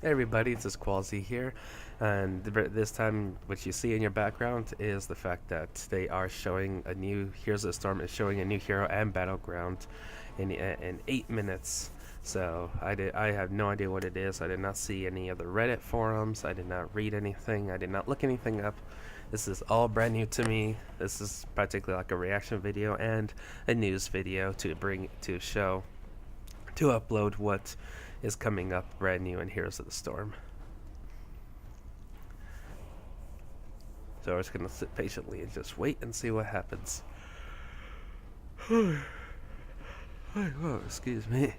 Hey everybody, it's just Qualzy here, and this time what you see in your background is the fact that they are showing a new Heroes of the Storm is showing a new hero and Battleground in 8 minutes. So I have no idea what it is. I did not see any other Reddit forums. I did not read anything. I did not look anything up. This is all brand new to me. This is practically like a reaction video and a news video to show to upload what is coming up brand new in Heroes of the Storm. So we're just gonna sit patiently and just wait and see what happens. Whoa, excuse me.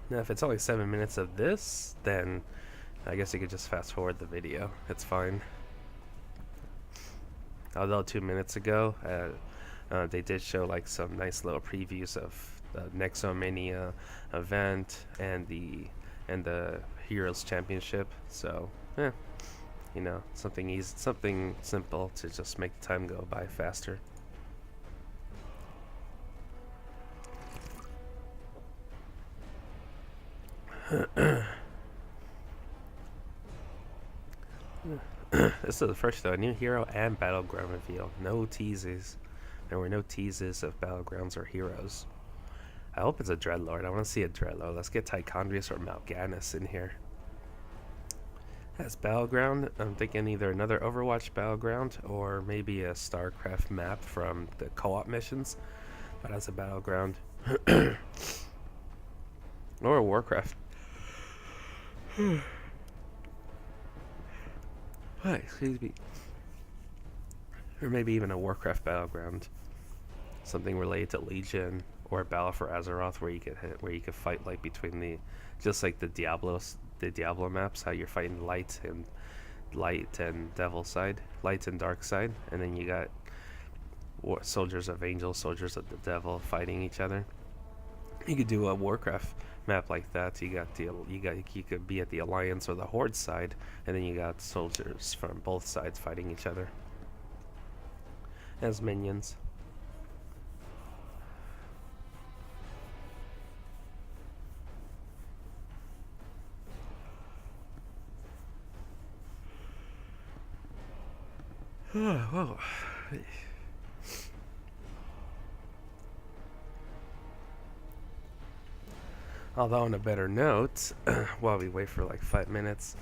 Now, if it's only 7 minutes of this, then I guess you could just fast forward the video. It's fine. Although 2 minutes ago, they did show like some nice little previews of the Nexomania event and the Heroes Championship. So, yeah, something easy, something simple to just make the time go by faster. This is the first though, a new hero and battleground reveal. No teases. There were no teases of battlegrounds or heroes. I hope it's a Dreadlord. I want to see a Dreadlord. Let's get Tychondrius or Mal'Ganis in here. As battleground, I'm thinking either another Overwatch battleground or maybe a StarCraft map from the co-op missions. But as a battleground, or a Warcraft. Excuse me. Or maybe even a Warcraft battleground. Something related to Legion or Battle for Azeroth, where you could fight like between just like the Diablo maps, how you're fighting light and devil side, light and dark side, and then you got soldiers of angel, soldiers of the devil fighting each other. You could do a Warcraft map like that. You could be at the Alliance or the Horde side, and then you got soldiers from both sides fighting each other as minions. Whoa. Although on a better note, while we wait for like 5 minutes,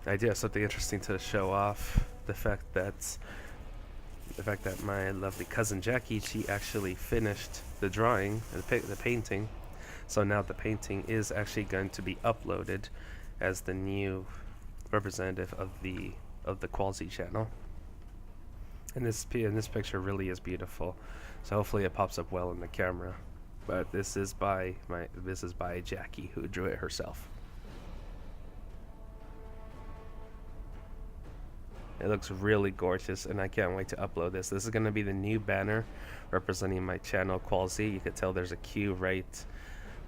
I do have something interesting to show off. The fact that my lovely cousin Jackie, she actually finished the drawing, the painting. So now the painting is actually going to be uploaded as the new representative of the Qualzy channel. And this picture really is beautiful. So hopefully it pops up well in the camera. But this is by Jackie, who drew it herself. It looks really gorgeous, and I can't wait to upload this. This is going to be the new banner representing my channel, Qualzy. You can tell there's a Q right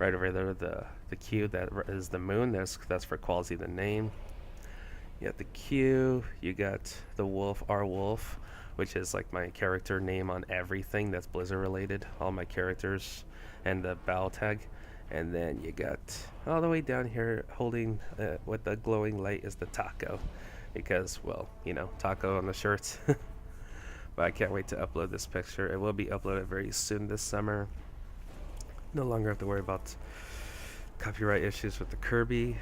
over there. The Q that is the moon. That's for Qualzy, the name. You got the Q. You got the wolf, our wolf, which is like my character name on everything that's Blizzard related. All my characters and the battle tag. And then you got all the way down here holding with the glowing light is the taco. Because, well, taco on the shirts. But I can't wait to upload this picture. It will be uploaded very soon this summer. No longer have to worry about copyright issues with the Kirby.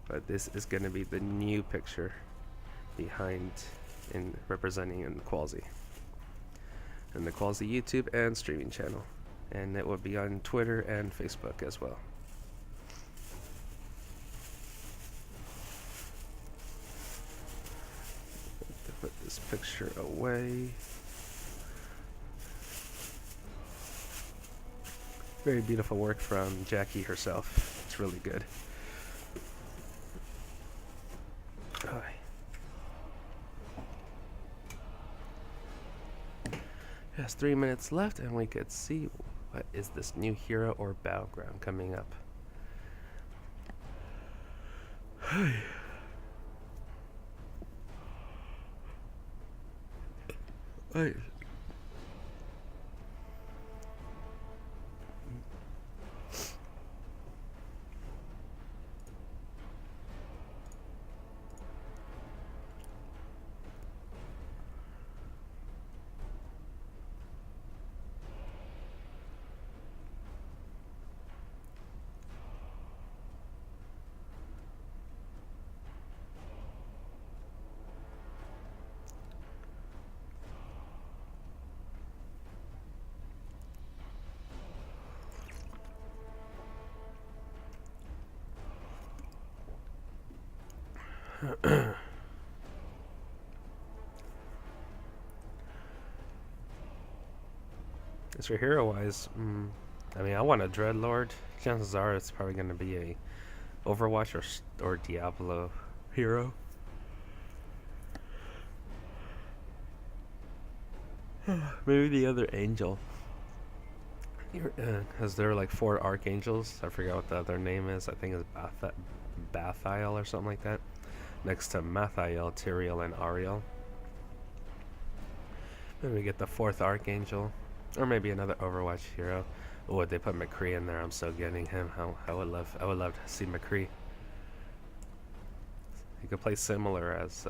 But this is going to be the new picture behind in representing in Qualzy. And the Qualzy YouTube and streaming channel. And it will be on Twitter and Facebook as well. Put this picture away. Very beautiful work from Jackie herself. It's really good. Has 3 minutes left, and we could see what is this new hero or battleground coming up. Right. As for hero wise, I mean, I want a Dreadlord. Chances are it's probably going to be a Overwatch or Diablo hero. Maybe the other Angel. Because there are like 4 Archangels. I forgot what the other name is. I think it's Bathiel or something like that. Next to Mathiel, Tyrael, and Ariel. Maybe we get the 4th Archangel. Or maybe another Overwatch hero. Oh, they put McCree in there. I'm so getting him. I would love to see McCree. He could play similar as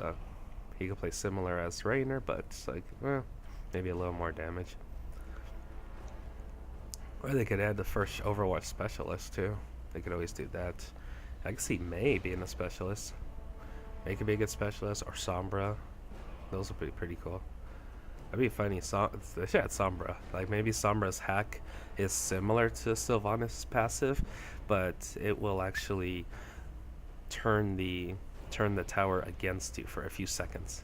Raynor, but it's like, well, maybe a little more damage. Or they could add the first Overwatch specialist too. They could always do that. I could see Mei being a specialist. Mei could be a good specialist, or Sombra. Those would be pretty cool. That'd be funny. They should add Sombra. Like maybe Sombra's hack is similar to Sylvanas' passive, but it will actually turn the tower against you for a few seconds.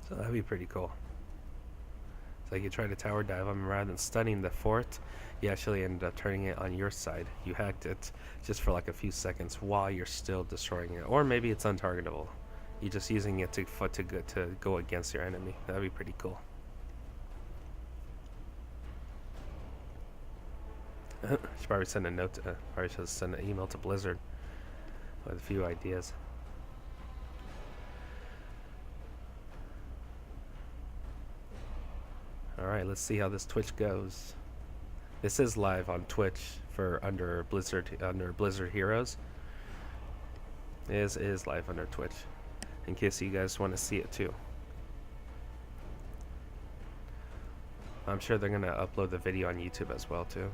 So that'd be pretty cool. It's like you try to tower dive them, rather than stunning the fort, you actually ended up turning it on your side. You hacked it just for like a few seconds while you're still destroying it. Or maybe it's untargetable. You're just using it to go against your enemy. That'd be pretty cool. Should probably send a note. Probably should send an email to Blizzard with a few ideas. All right, let's see how this Twitch goes. This is live on Twitch for under Blizzard Heroes. It is live under Twitch, in case you guys want to see it too. I'm sure they're gonna upload the video on YouTube as well too.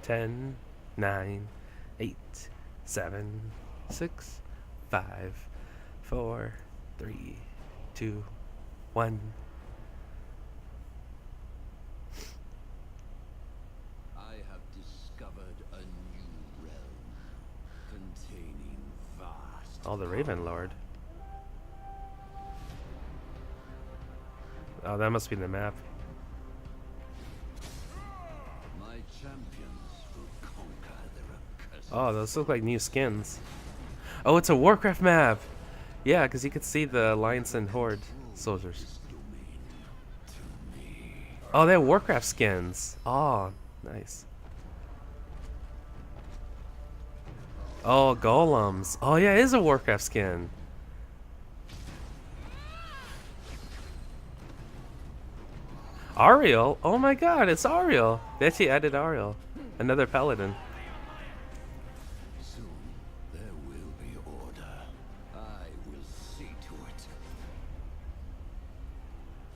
Ten, 9, 8, 7, 6, 5, 4, 3, 2, 1. I have discovered a new realm containing vast. Oh, the Raven Lord. Oh, that must be the map. My champions will conquer their accursed. Oh, those look like new skins. Oh, it's a Warcraft map! Yeah, because you could see the Alliance and Horde soldiers. Oh, they have Warcraft skins. Oh, nice. Oh, golems. Oh, yeah, it is a Warcraft skin. Ariel? Oh my god, it's Ariel. They actually added Ariel. Another paladin. Soon there will be order. I will see to it.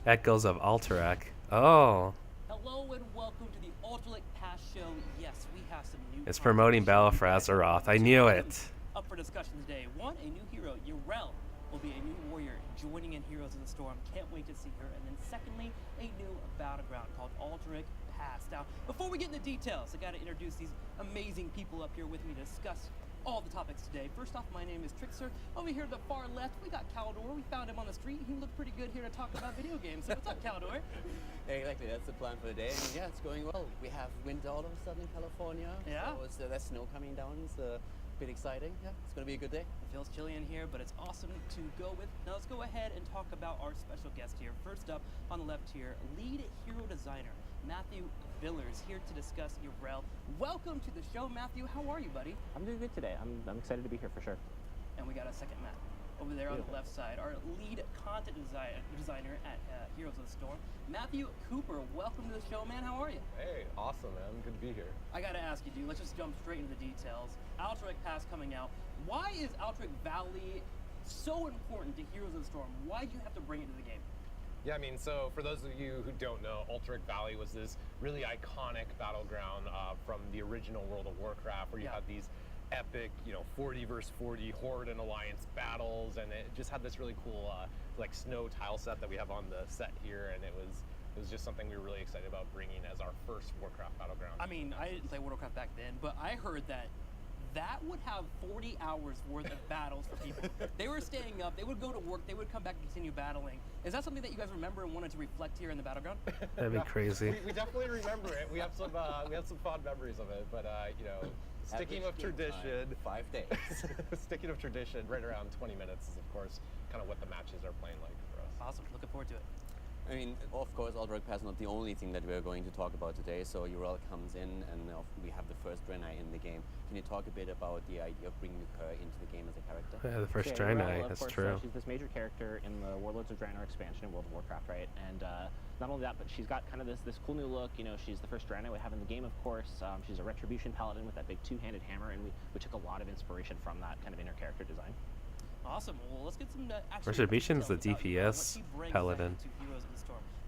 Echoes of Alterac. Oh. Hello and welcome to the Ultimate Pass Show. Yes, we have some new. It's promoting Battle for Azeroth. I knew it. Up for discussion today. One, a new hero, Revel, will be a new warrior joining in Heroes of the Storm. Can't wait to see her. And then secondly, a new Battleground called Ultimate Pass. Now, before we get into details, I got to introduce these amazing people up here with me to discuss all the topics today. First off, my name is Trickster. Over here to the far left, we got Caldor. We found him on the street. He looked pretty good here to talk about video games. So what's up, Caldor? Exactly, that's the plan for the day. And yeah, it's going well. We have winter all of a sudden in California. Yeah. So there's snow coming down. It's a bit exciting. Yeah, it's going to be a good day. It feels chilly in here, but it's awesome to go with. Now let's go ahead and talk about our special guest here. First up on the left here, lead hero designer Matthew Villers here to discuss Urel. Welcome to the show, Matthew. How are you, buddy? I'm doing good today. I'm excited to be here for sure. And we got a second Matt over there on the left side, our lead content designer at Heroes of the Storm, Matthew Cooper. Welcome to the show, man. How are you? Hey, awesome, man. Good to be here. I gotta ask you, dude. Let's just jump straight into the details. Alterac Pass coming out. Why is Alterac Valley so important to Heroes of the Storm? Why did you have to bring it to the game? Yeah, I mean, so for those of you who don't know, Alterac Valley was this really iconic battleground from the original World of Warcraft, where you had these epic, 40 versus 40 Horde and Alliance battles, and it just had this really cool like snow tile set that we have on the set here, and it was just something we were really excited about bringing as our first Warcraft battleground. I mean, I didn't play World of Warcraft back then, but I heard that would have 40 hours worth of battles for people. They were staying up, they would go to work, they would come back and continue battling. Is that something that you guys remember and wanted to reflect here in the Battleground? That'd be crazy. We definitely remember it. We have some fond memories of it, but sticking with tradition, 5 days. sticking with tradition, right around 20 minutes is of course kind of what the matches are playing like for us. Awesome, looking forward to it. I mean, of course, Alterac Pass is not the only thing that we're going to talk about today. So Urel comes in, and we have the first Draenei in the game. Can you talk a bit about the idea of bringing her into the game as a character? Yeah, the first Urel, Draenei, of that's course, true. She's this major character in the Warlords of Draenor expansion in World of Warcraft, right? And not only that, but she's got kind of this cool new look. She's the first Draenei we have in the game, of course. She's a Retribution Paladin with that big two-handed hammer, and we took a lot of inspiration from that kind of inner character design. Awesome. Well, let's get some Retribution's the DPS Paladin.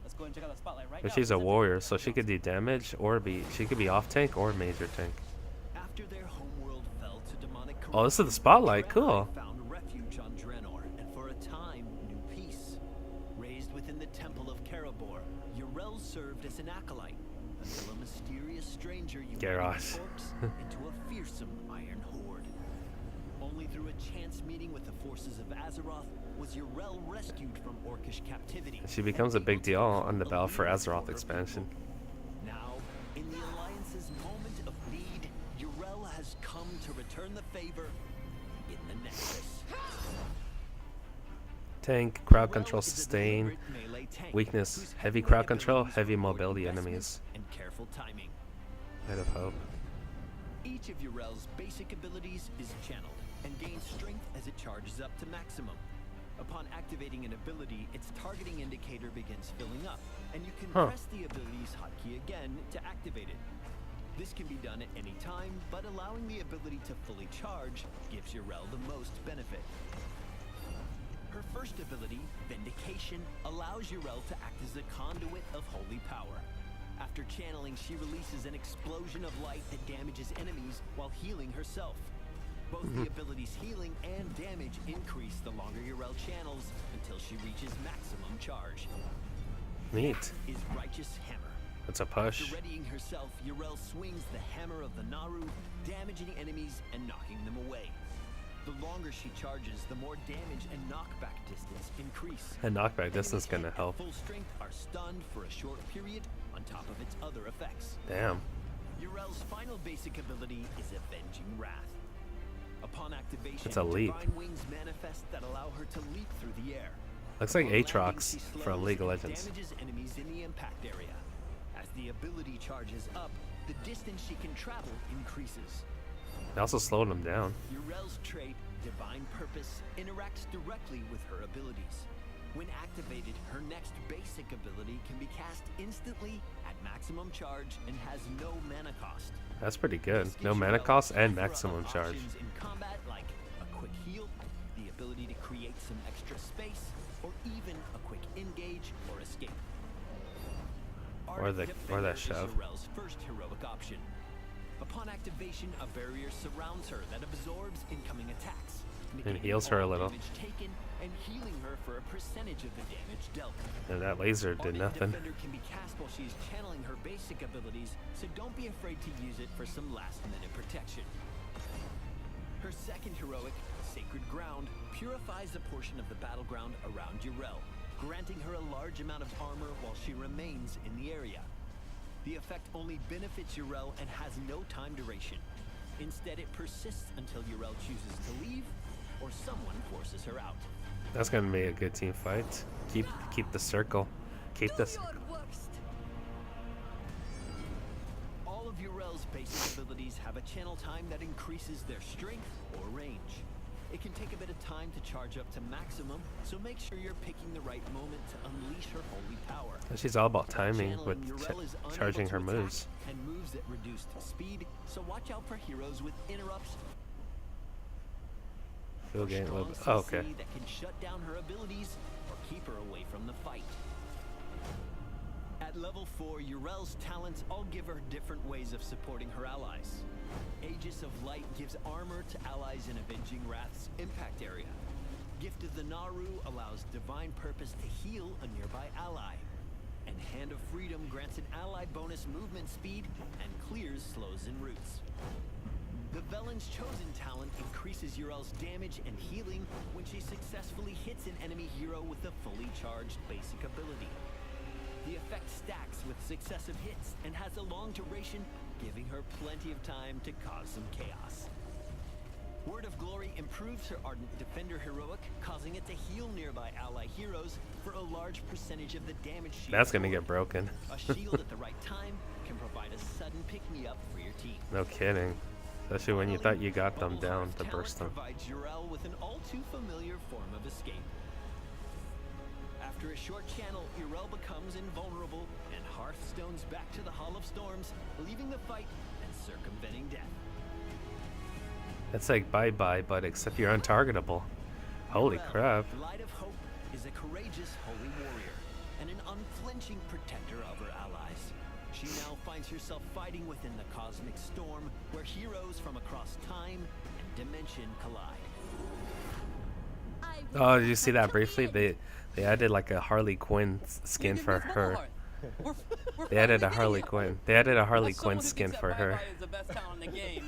Let's go and check out the spotlight right But now. she's a warrior, so she could do damage or she could be off tank or major tank. After their homeworld fell to demonic Oh, this is the spotlight. Cool. Draenei found refuge on Draenor, and for a time knew peace. Raised within the temple of Karabor, Urel served as an acolyte until a mysterious stranger united Garrosh. orcs into a fearsome iron horde. Only through a chance meeting with the forces of Azeroth was Urel rescued from orcish captivity. She becomes a big deal on the Battle for Azeroth expansion. Now, in the Alliance's moment of need, Urel has come to return the favor in the Nexus. Tank, crowd Urel control, is a sustain, deliberate melee tank weakness, whose heavy melee crowd control, abilities heavy reward mobility investment enemies. and careful timing. Light of Hope. Each of Urel's basic abilities is channeled and gains strength as it charges up to maximum. Upon activating an ability, its targeting indicator begins filling up, and you can press the ability's hotkey again to activate it. This can be done at any time, but allowing the ability to fully charge gives Urel the most benefit. Her first ability, Vindication, allows Urel to act as a conduit of holy power. After channeling, she releases an explosion of light that damages enemies while healing herself. Both the ability's healing and damage increase the longer Urel channels until she reaches maximum charge. Neat. Next is Righteous Hammer. That's a push. After readying herself, Urel swings the Hammer of the Naru, damaging enemies and knocking them away. The longer she charges, the more damage and knockback distance increase. And knockback distance Enemies gonna hit at help. full strength are stunned for a short period on top of its other effects. Damn. Urel's final basic ability is Avenging Wrath. Upon activation, It's a leap. divine wings manifest that allow her to leap through the air. Looks like Upon landing, Aatrox she from slows League of and Legends. damages enemies in the impact area. As the ability charges up, the distance she can travel increases. They also slowed him down. Urel's trait, Divine Purpose, interacts directly with her abilities. When activated, her next basic ability can be cast instantly at maximum charge and has no mana cost. That's pretty good. This No gives mana Urel cost a and plethora maximum of charge. options in combat, like a quick heal, the ability to create some extra space, or even a quick engage or escape. Or that Defender is shove. Urel's first heroic option. Upon activation, a barrier surrounds her that absorbs incoming attacks, And negating heals her a all little. damage taken and healing her for a percentage of the damage dealt. And that laser did Only nothing. Defender can be cast while she's channeling her basic abilities, so don't be afraid to use it for some last-minute protection. Her second heroic, Sacred Ground, purifies a portion of the battleground around Urel, granting her a large amount of armor while she remains in the area. The effect only benefits Urel and has no time duration. Instead, it persists until Urel chooses to leave, or someone forces her out. That's gonna be a good team fight. Keep the circle. Keep this. of Urel's basic abilities have a channel time that increases their strength or range. It can take a bit of time to charge up to maximum, so make sure you're picking the right moment to unleash her holy power. She's all about timing Channeling with Urel is unable charging to her attack moves. and moves at reduced speed, so watch out for heroes with interrupts. You'll gain a little bit. Strong Oh, okay. CC that can shut down her abilities or keep her away from the fight. At level 4, Urel's talents all give her different ways of supporting her allies. Aegis of Light gives armor to allies in Avenging Wrath's impact area. Gift of the Naru allows divine purpose to heal a nearby ally. And Hand of Freedom grants an ally bonus movement speed and clears slows and roots. The Velen's Chosen talent increases Urel's damage and healing when she successfully hits an enemy hero with a fully charged basic ability. The effect stacks with successive hits and has a long duration, giving her plenty of time to cause some chaos. Word of Glory improves her Ardent Defender heroic, causing it to heal nearby ally heroes for a large percentage of the damage she That's gonna absorbed. get broken. A shield at the right time can provide a sudden pick-me-up for your team. No kidding. Especially when you thought you got them Bubble down Heart's to talent burst them. provides Urel with an all-too-familiar form of escape. After a short channel, Urel becomes invulnerable and Hearthstone's back to the Hall of Storms, leaving the fight and circumventing death. It's like bye-bye, but except you're untargetable. Holy Urel, crap. Light of Hope, is a courageous holy warrior and an unflinching protector of her allies. She now finds herself fighting within the cosmic storm, where heroes from across time and dimension collide. Oh, did you see that briefly? They added like a Harley Quinn skin for her. They added a Harley Quinn. They added a Harley Quinn skin for her. Is the best talent in the game.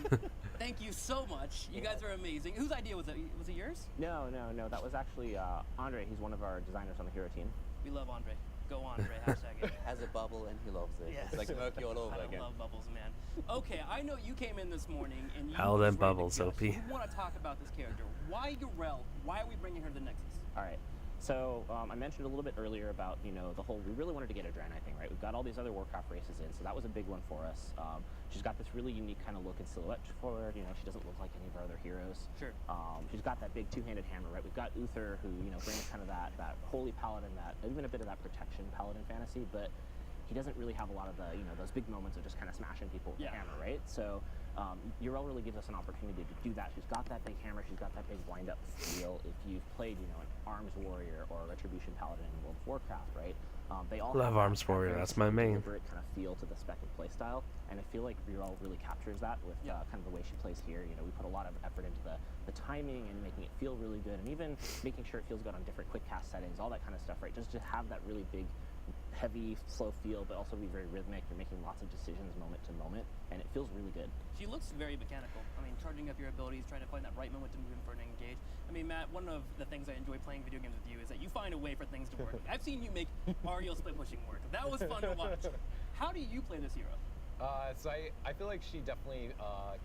Thank you so much. You guys are amazing. Whose idea was it? Was it yours? No. That was actually Andre. He's one of our designers on the hero team. We love Andre. Go Andre. Hashtag it. Has a bubble and he loves it. Yes. It's like murky all over I again. love bubbles, man. Okay, I know you came in this morning and you How was them ready to bubbles, go. OP. You want to talk about this character. Why Urel? Why are we bringing her to the Nexus? All right. So I mentioned a little bit earlier about, the whole, we really wanted to get a Draenei thing, right? We've got all these other Warcraft races in, so that was a big one for us. She's got this really unique kind of look and silhouette for her. She doesn't look like any of our other heroes. Sure. She's got that big two-handed hammer, right? We've got Uther, who, brings kind of that holy paladin, that even a bit of that protection paladin fantasy, but he doesn't really have a lot of the, those big moments of just kind of smashing people with the hammer, right? So Urel really gives us an opportunity to do that. She's got that big hammer, she's got that big wind-up feel. If you've played, an Arms Warrior or a Retribution Paladin in World of Warcraft, right? They all Love have Arms that Warrior, very that's my main. deliberate kind of feel to the spec and play style, and I feel like Urel really captures that with kind of the way she plays here. We put a lot of effort into the timing and making it feel really good, and even making sure it feels good on different quick cast settings, all that kind of stuff, right? Just to have that really big, heavy, slow feel, but also be very rhythmic. You're making lots of decisions moment to moment, and it feels really good. She looks very mechanical. I mean, charging up your abilities, trying to find that right moment to move in for an engage. I mean, Matt, one of the things I enjoy playing video games with you is that you find a way for things to work. I've seen you make Mario split pushing work. That was fun to watch. How do you play this hero? So I feel like she definitely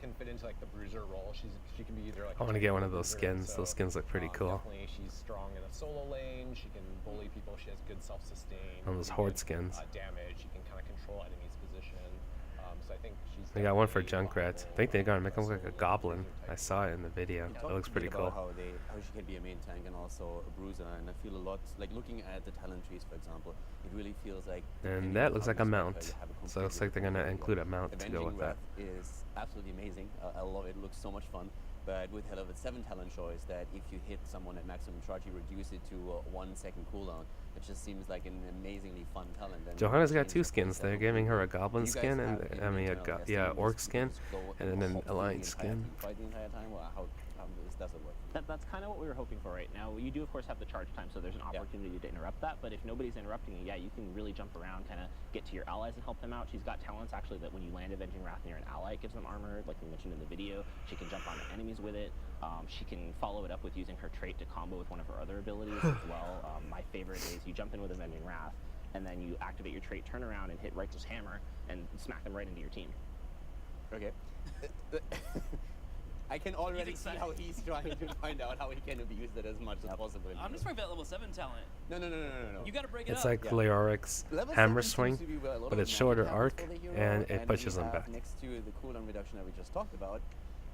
can fit into like the bruiser role. She can be either like. I want to get one of those bruiser, skins. Those skins look pretty cool. Definitely, she's strong in a solo lane. She can bully people. She has good self-sustain. On those pretty horde good, skins. Damage. She can kind of control enemies' position. So I think she's. They got one for definitely Junkrat. I viable, think they're gonna make him look like a solo goblin. bruiser I type. saw it in the video. It Talk looks a pretty bit about cool. how she can be a main tank and also a bruiser, and I feel a lot like looking at the talent trees, for example. It really feels like. And depending that on looks how like a you spec her, mount. you have a So it looks completely like they're gonna different include a idea. mount to go Avenging with that. Wrath is absolutely amazing. I love it. It looks so much fun. But with Hell of Its 7 talent choice, that if you hit someone at maximum charge, you reduce it to 1 second cooldown. It just seems like an amazingly fun talent. And Johanna's got change two the skins. playstyle They're giving her a completely. goblin You guys skin and have I mean a internal testing orc where skin, just go and then an hop through the alliance entire skin. team fight the entire time. Or how does it work? That's kind of what we were hoping for right now. You do, of course, have the charge time, so there's an opportunity to interrupt that. But if nobody's interrupting you, you can really jump around, kind of get to your allies and help them out. She's got talents, actually, that when you land Avenging Wrath near an ally, it gives them armor, like we mentioned in the video. She can jump onto enemies with it. She can follow it up with using her trait to combo with one of her other abilities as well. My favorite is you jump in with Avenging Wrath, and then you activate your trait, turn around, and hit Righteous Hammer, and smack them right into your team. Okay. I can already see excited. how he's trying to find out how he can abuse it as much as possible. I'm just talking about level 7 talent. No. You gotta break it It's up. like Yeah. Leoric's Level hammer 7 swing, seems to be where a lot but of it's the shorter magic arc, happens for the hero, and it we pushes them have, back. Next to the cooldown reduction that we just talked about,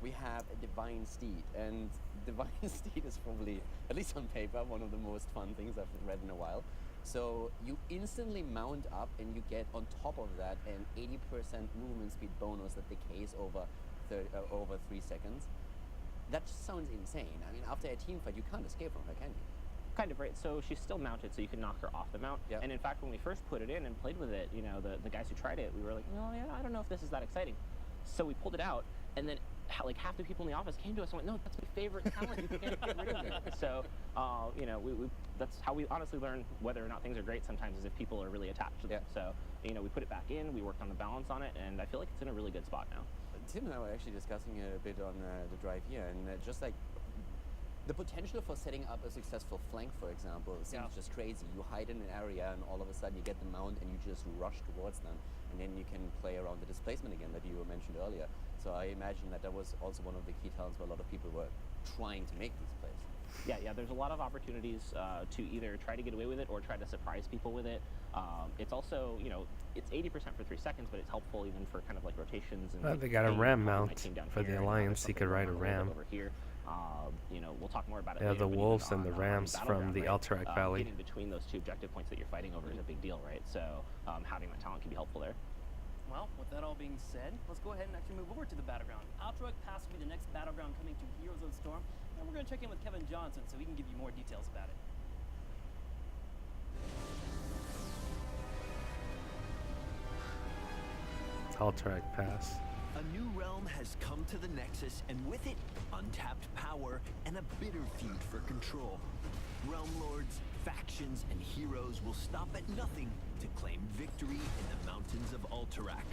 we have a Divine Steed, and Divine Steed is probably, at least on paper, one of the most fun things I've read in a while. So you instantly mount up and you get on top of that an 80% movement speed bonus that decays over 3 seconds. That just sounds insane. I mean, after a team fight, you can't escape from her, can you? Kind of, right? So she's still mounted, so you can knock her off the mount. Yep. And in fact, when we first put it in and played with it, you know, the guys who tried it, we were like, oh yeah, I don't know if this is that exciting. So we pulled it out, and then like half the people in the office came to us and went, no, that's my favorite talent. You can't get rid of it. So, you know, that's how we honestly learn whether or not things are great sometimes, is if people are really attached to them. Yeah. So, you know, we put it back in, we worked on the balance on it, and I feel like it's in a really good spot now. Tim and I were actually discussing it a bit on the drive here, and just like the potential for setting up a successful flank, for example, seems just crazy. You hide in an area, and all of a sudden you get the mount, and you just rush towards them, and then you can play around the displacement again that you mentioned earlier. So I imagine that was also one of the key talents where a lot of people were trying to make these plays. Yeah, there's a lot of opportunities to either try to get away with it or try to surprise people with it. It's also, you know, it's 80% for 3 seconds, but it's helpful even for kind of like rotations. And like, They got a hey, ram my mount team down for here, the and now Alliance. there's You could something ride a going on ram. over here. You know, we'll talk more about it Yeah, later. the but even wolves and the on rams from Battleground, the right, Alterac Valley. Getting between those two objective points that you're fighting over is a big deal, right? So having that talent can be helpful there. Well, with that all being said, let's go ahead and actually move over to the Battleground. Alterac Pass will be the next Battleground coming to Heroes of the Storm, and we're going to check in with Kevin Johnson so he can give you more details about it. Alterac Pass. A new realm has come to the Nexus, and with it, untapped power and a bitter feud for control. Realm lords, factions, and heroes will stop at nothing to claim victory in the mountains of Alterac.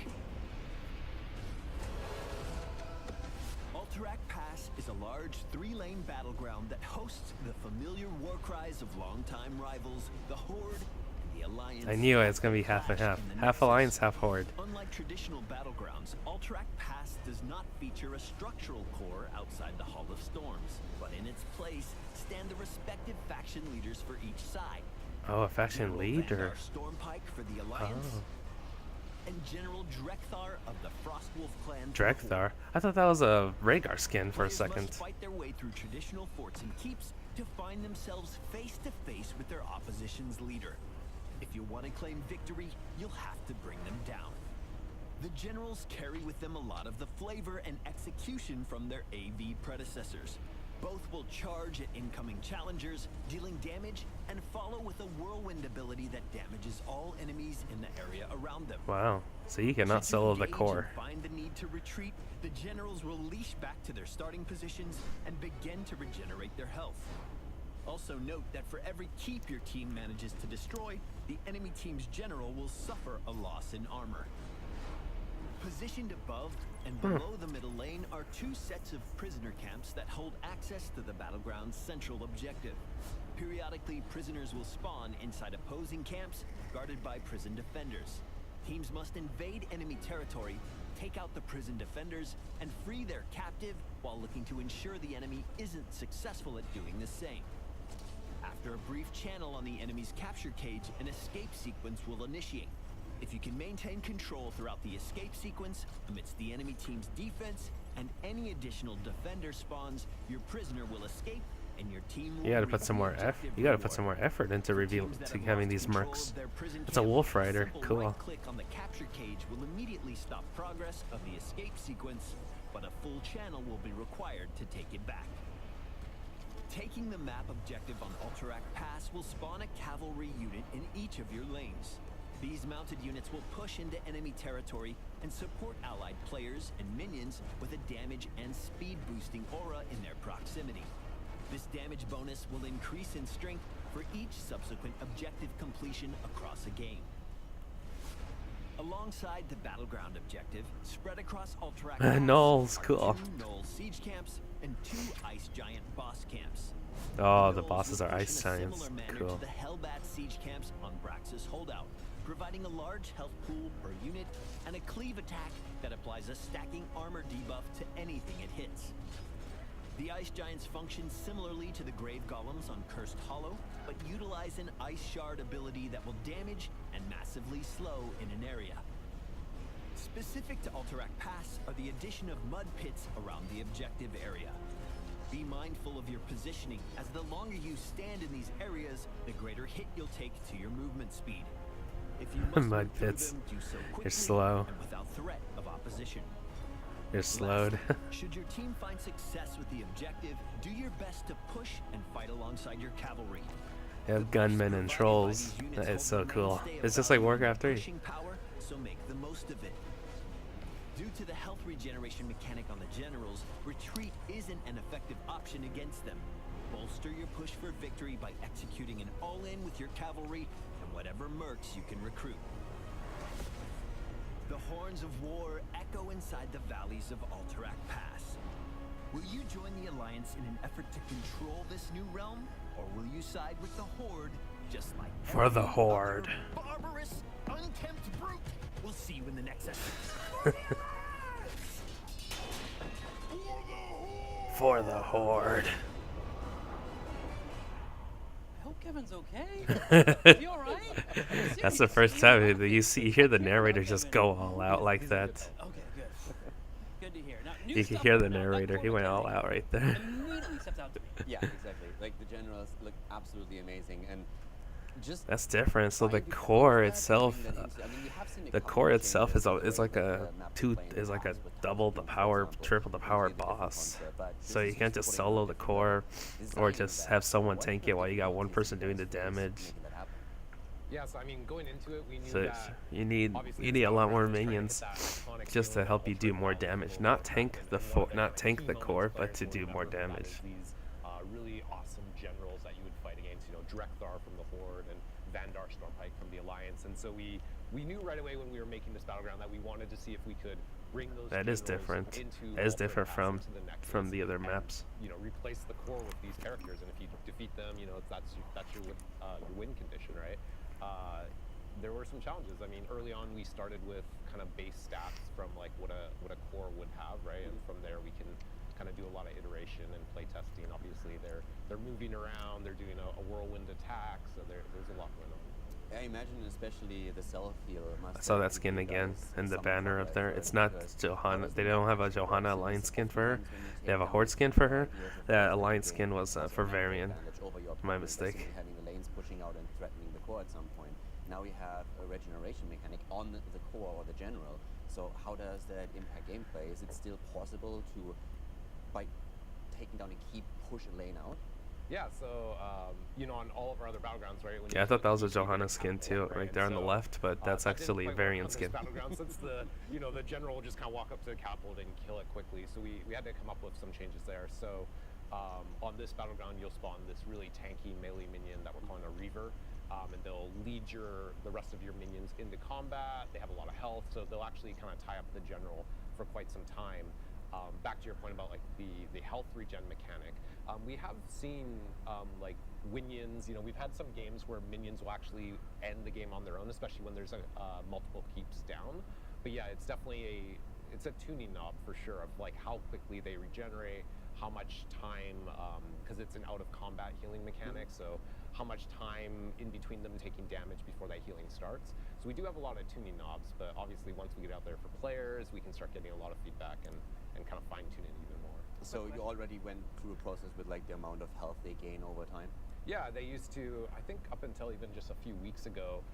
Alterac Pass is a large 3-lane battleground that hosts the familiar war cries of longtime rivals, the Horde and the Alliance. I knew it was going to be half and half. Half Alliance, half Horde. Unlike traditional battlegrounds, Alterac Pass does not feature a structural core outside the Hall of Storms, but in its place stand the respective faction leaders for each side. Oh, a faction General leader. Vanguard Stormpike for the Alliance, Oh. and General Drekthar of the Frostwolf clan. for the Horde. Drekthar? I thought that was a Rhaegar skin for a Players second. must fight their way through traditional forts and keeps to find themselves face to face with their opposition's leader. If you want to claim victory, you'll have to bring them down. The generals carry with them a lot of the flavor and execution from their AV predecessors. Both will charge at incoming challengers, dealing damage, and follow with a whirlwind ability that damages all enemies in the area around them. Wow. So you cannot Should solo you the engage core. and find the need to retreat, the generals will leash back to their starting positions and begin to regenerate their health. Also note that for every keep your team manages to destroy, the enemy team's general will suffer a loss in armor. Positioned above and below the middle lane are 2 sets of prisoner camps that hold access to the battleground's central objective. Periodically, prisoners will spawn inside opposing camps, guarded by prison defenders. Teams must invade enemy territory, take out the prison defenders, and free their captive while looking to ensure the enemy isn't successful at doing the same. After a brief channel on the enemy's capture cage, an escape sequence will initiate. If you can maintain control throughout the escape sequence, amidst the enemy team's defense, and any additional defender spawns, your prisoner will escape, and your team will You gotta reap put some the more objective you gotta put reward. some more effort into reveal Teams that to have having lost these control mercs. of their prison It's a camp, wolf rider. simple Cool. right-click on the capture cage will immediately stop progress of the escape sequence, but a full channel will be required to take it back. Taking the map objective on Alterac Pass will spawn a cavalry unit in each of your lanes. These mounted units will push into enemy territory and support allied players and minions with a damage and speed boosting aura in their proximity. This damage bonus will increase in strength for each subsequent objective completion across a game. Alongside the Battleground objective, spread across Alterac Pass Knolls, are cool. 2 Knoll siege camps and 2 Ice Giant boss camps. Oh, the Knolls bosses will are push ice in a giants. similar manner Cool. to the Hellbat siege camps on Brax's Holdout, providing a large health pool per unit and a cleave attack that applies a stacking armor debuff to anything it hits. The ice giants function similarly to the grave golems on Cursed Hollow, but utilize an ice shard ability that will damage and massively slow in an area. Specific to Alterac Pass are the addition of mud pits around the objective area. Be mindful of your positioning, as the longer you stand in these areas, the greater hit you'll take to your movement speed. If you must Mud move through pits. them, do so quickly You're slow. and without threat of opposition. You're slowed. Lastly, should your team find success with the objective, do your best to push and fight alongside your cavalry. You have gunmen and trolls. That is so cool. It's just like Warcraft 3. Pushing power, so make the most of it. Due to the health regeneration mechanic on the generals, retreat isn't an effective option against them. Bolster your push for victory by executing an all-in with your cavalry and whatever mercs you can recruit. The horns of war echo inside the valleys of Alterac Pass. Will you join the Alliance in an effort to control this new realm? Or will you side with the Horde, just like For the every Horde. other barbarous, unkempt brute? We'll see you in the next session. For the Horde. I hope Kevin's okay. Is he alright? That's the first time you hear the narrator just go all out like that. Okay, good. Good to hear. Now, new You can stuff hear the coming out. That narrator. He core went all mechanic out right there. Immediately steps out to me. Yeah, exactly. Like the generals look absolutely amazing, and just That's different. So why the do you core bring that itself, into- I mean, we have seen the economy core itself changes is like where a the map is playing a with double the towns, for power, example, triple the would power be a different boss. concept, but So this you is can't just just putting solo a the different core, or design just that have someone what tank it while you got one is person doing the making damage. that happen. Yeah, so I mean, going into it, we knew So that you need obviously you the need a lot more Battleground is trying to hit minions that iconic just to feel help that you do Ultra more Ball damage. will Not have, tank and the one of fo- the not kind of tank key the moments core, players but to will do more remember from that damage. is these really awesome generals that you would fight against. You know, Drekthar from the Horde and Vandar Stormpike from the Alliance. And so we knew right away when we were making this Battleground that we wanted to see if we could bring those That is generals different. into That is Ultra different Pass, from into the Nexus, the other and, maps. you know, replace the core with these characters, and if you defeat them, you know, that's your win condition, right? There were some challenges. I mean, early on we started with kind of base stats from like what a core would have, right? And from there we can kind of do a lot of iteration and play testing. Obviously, they're moving around, they're doing a whirlwind attack, so there's a lot going on. I imagine especially the self-heal. I saw that skin again in the banner up there. It's not Johanna. They don't have a Johanna Alliance skin for her. They have a Horde skin for her. That Alliance skin was for Varian. My mistake. Having the lanes pushing out and threatening the core at some point. Now we have a regeneration mechanic on the core or the general. So how does that impact gameplay? Is it still possible to, by taking down a key, push a lane out? Yeah, so you know, on all of our other battlegrounds, right? When Yeah, I you thought that was a you Johanna get skin capital, too, right? right there on the So, left. But that's that didn't actually quite work Varian on this skin. Battleground, since the general will just kind of walk up to the catapult and kill it quickly. So we had to come up with some changes there. So on this Battleground, you'll spawn this really tanky melee minion that we're calling a rever. And they'll lead the rest of your minions into combat. They have a lot of health, so they'll actually kind of tie up the general for quite some time. Back to your point about like the health regen mechanic, we have seen like minions. You know, we've had some games where minions will actually end the game on their own, especially when there's multiple keeps down. But yeah, it's definitely it's a tuning knob for sure of like how quickly they regenerate, how much time, because it's an out of combat healing mechanic. So how much time in between them taking damage before that healing starts. So we do have a lot of tuning knobs, but obviously once we get out there for players, we can start getting a lot of feedback and kind of fine tune it even more. So you already went through a process with like the amount of health they gain over time? Yeah, they used to, I think up until even just a few weeks ago,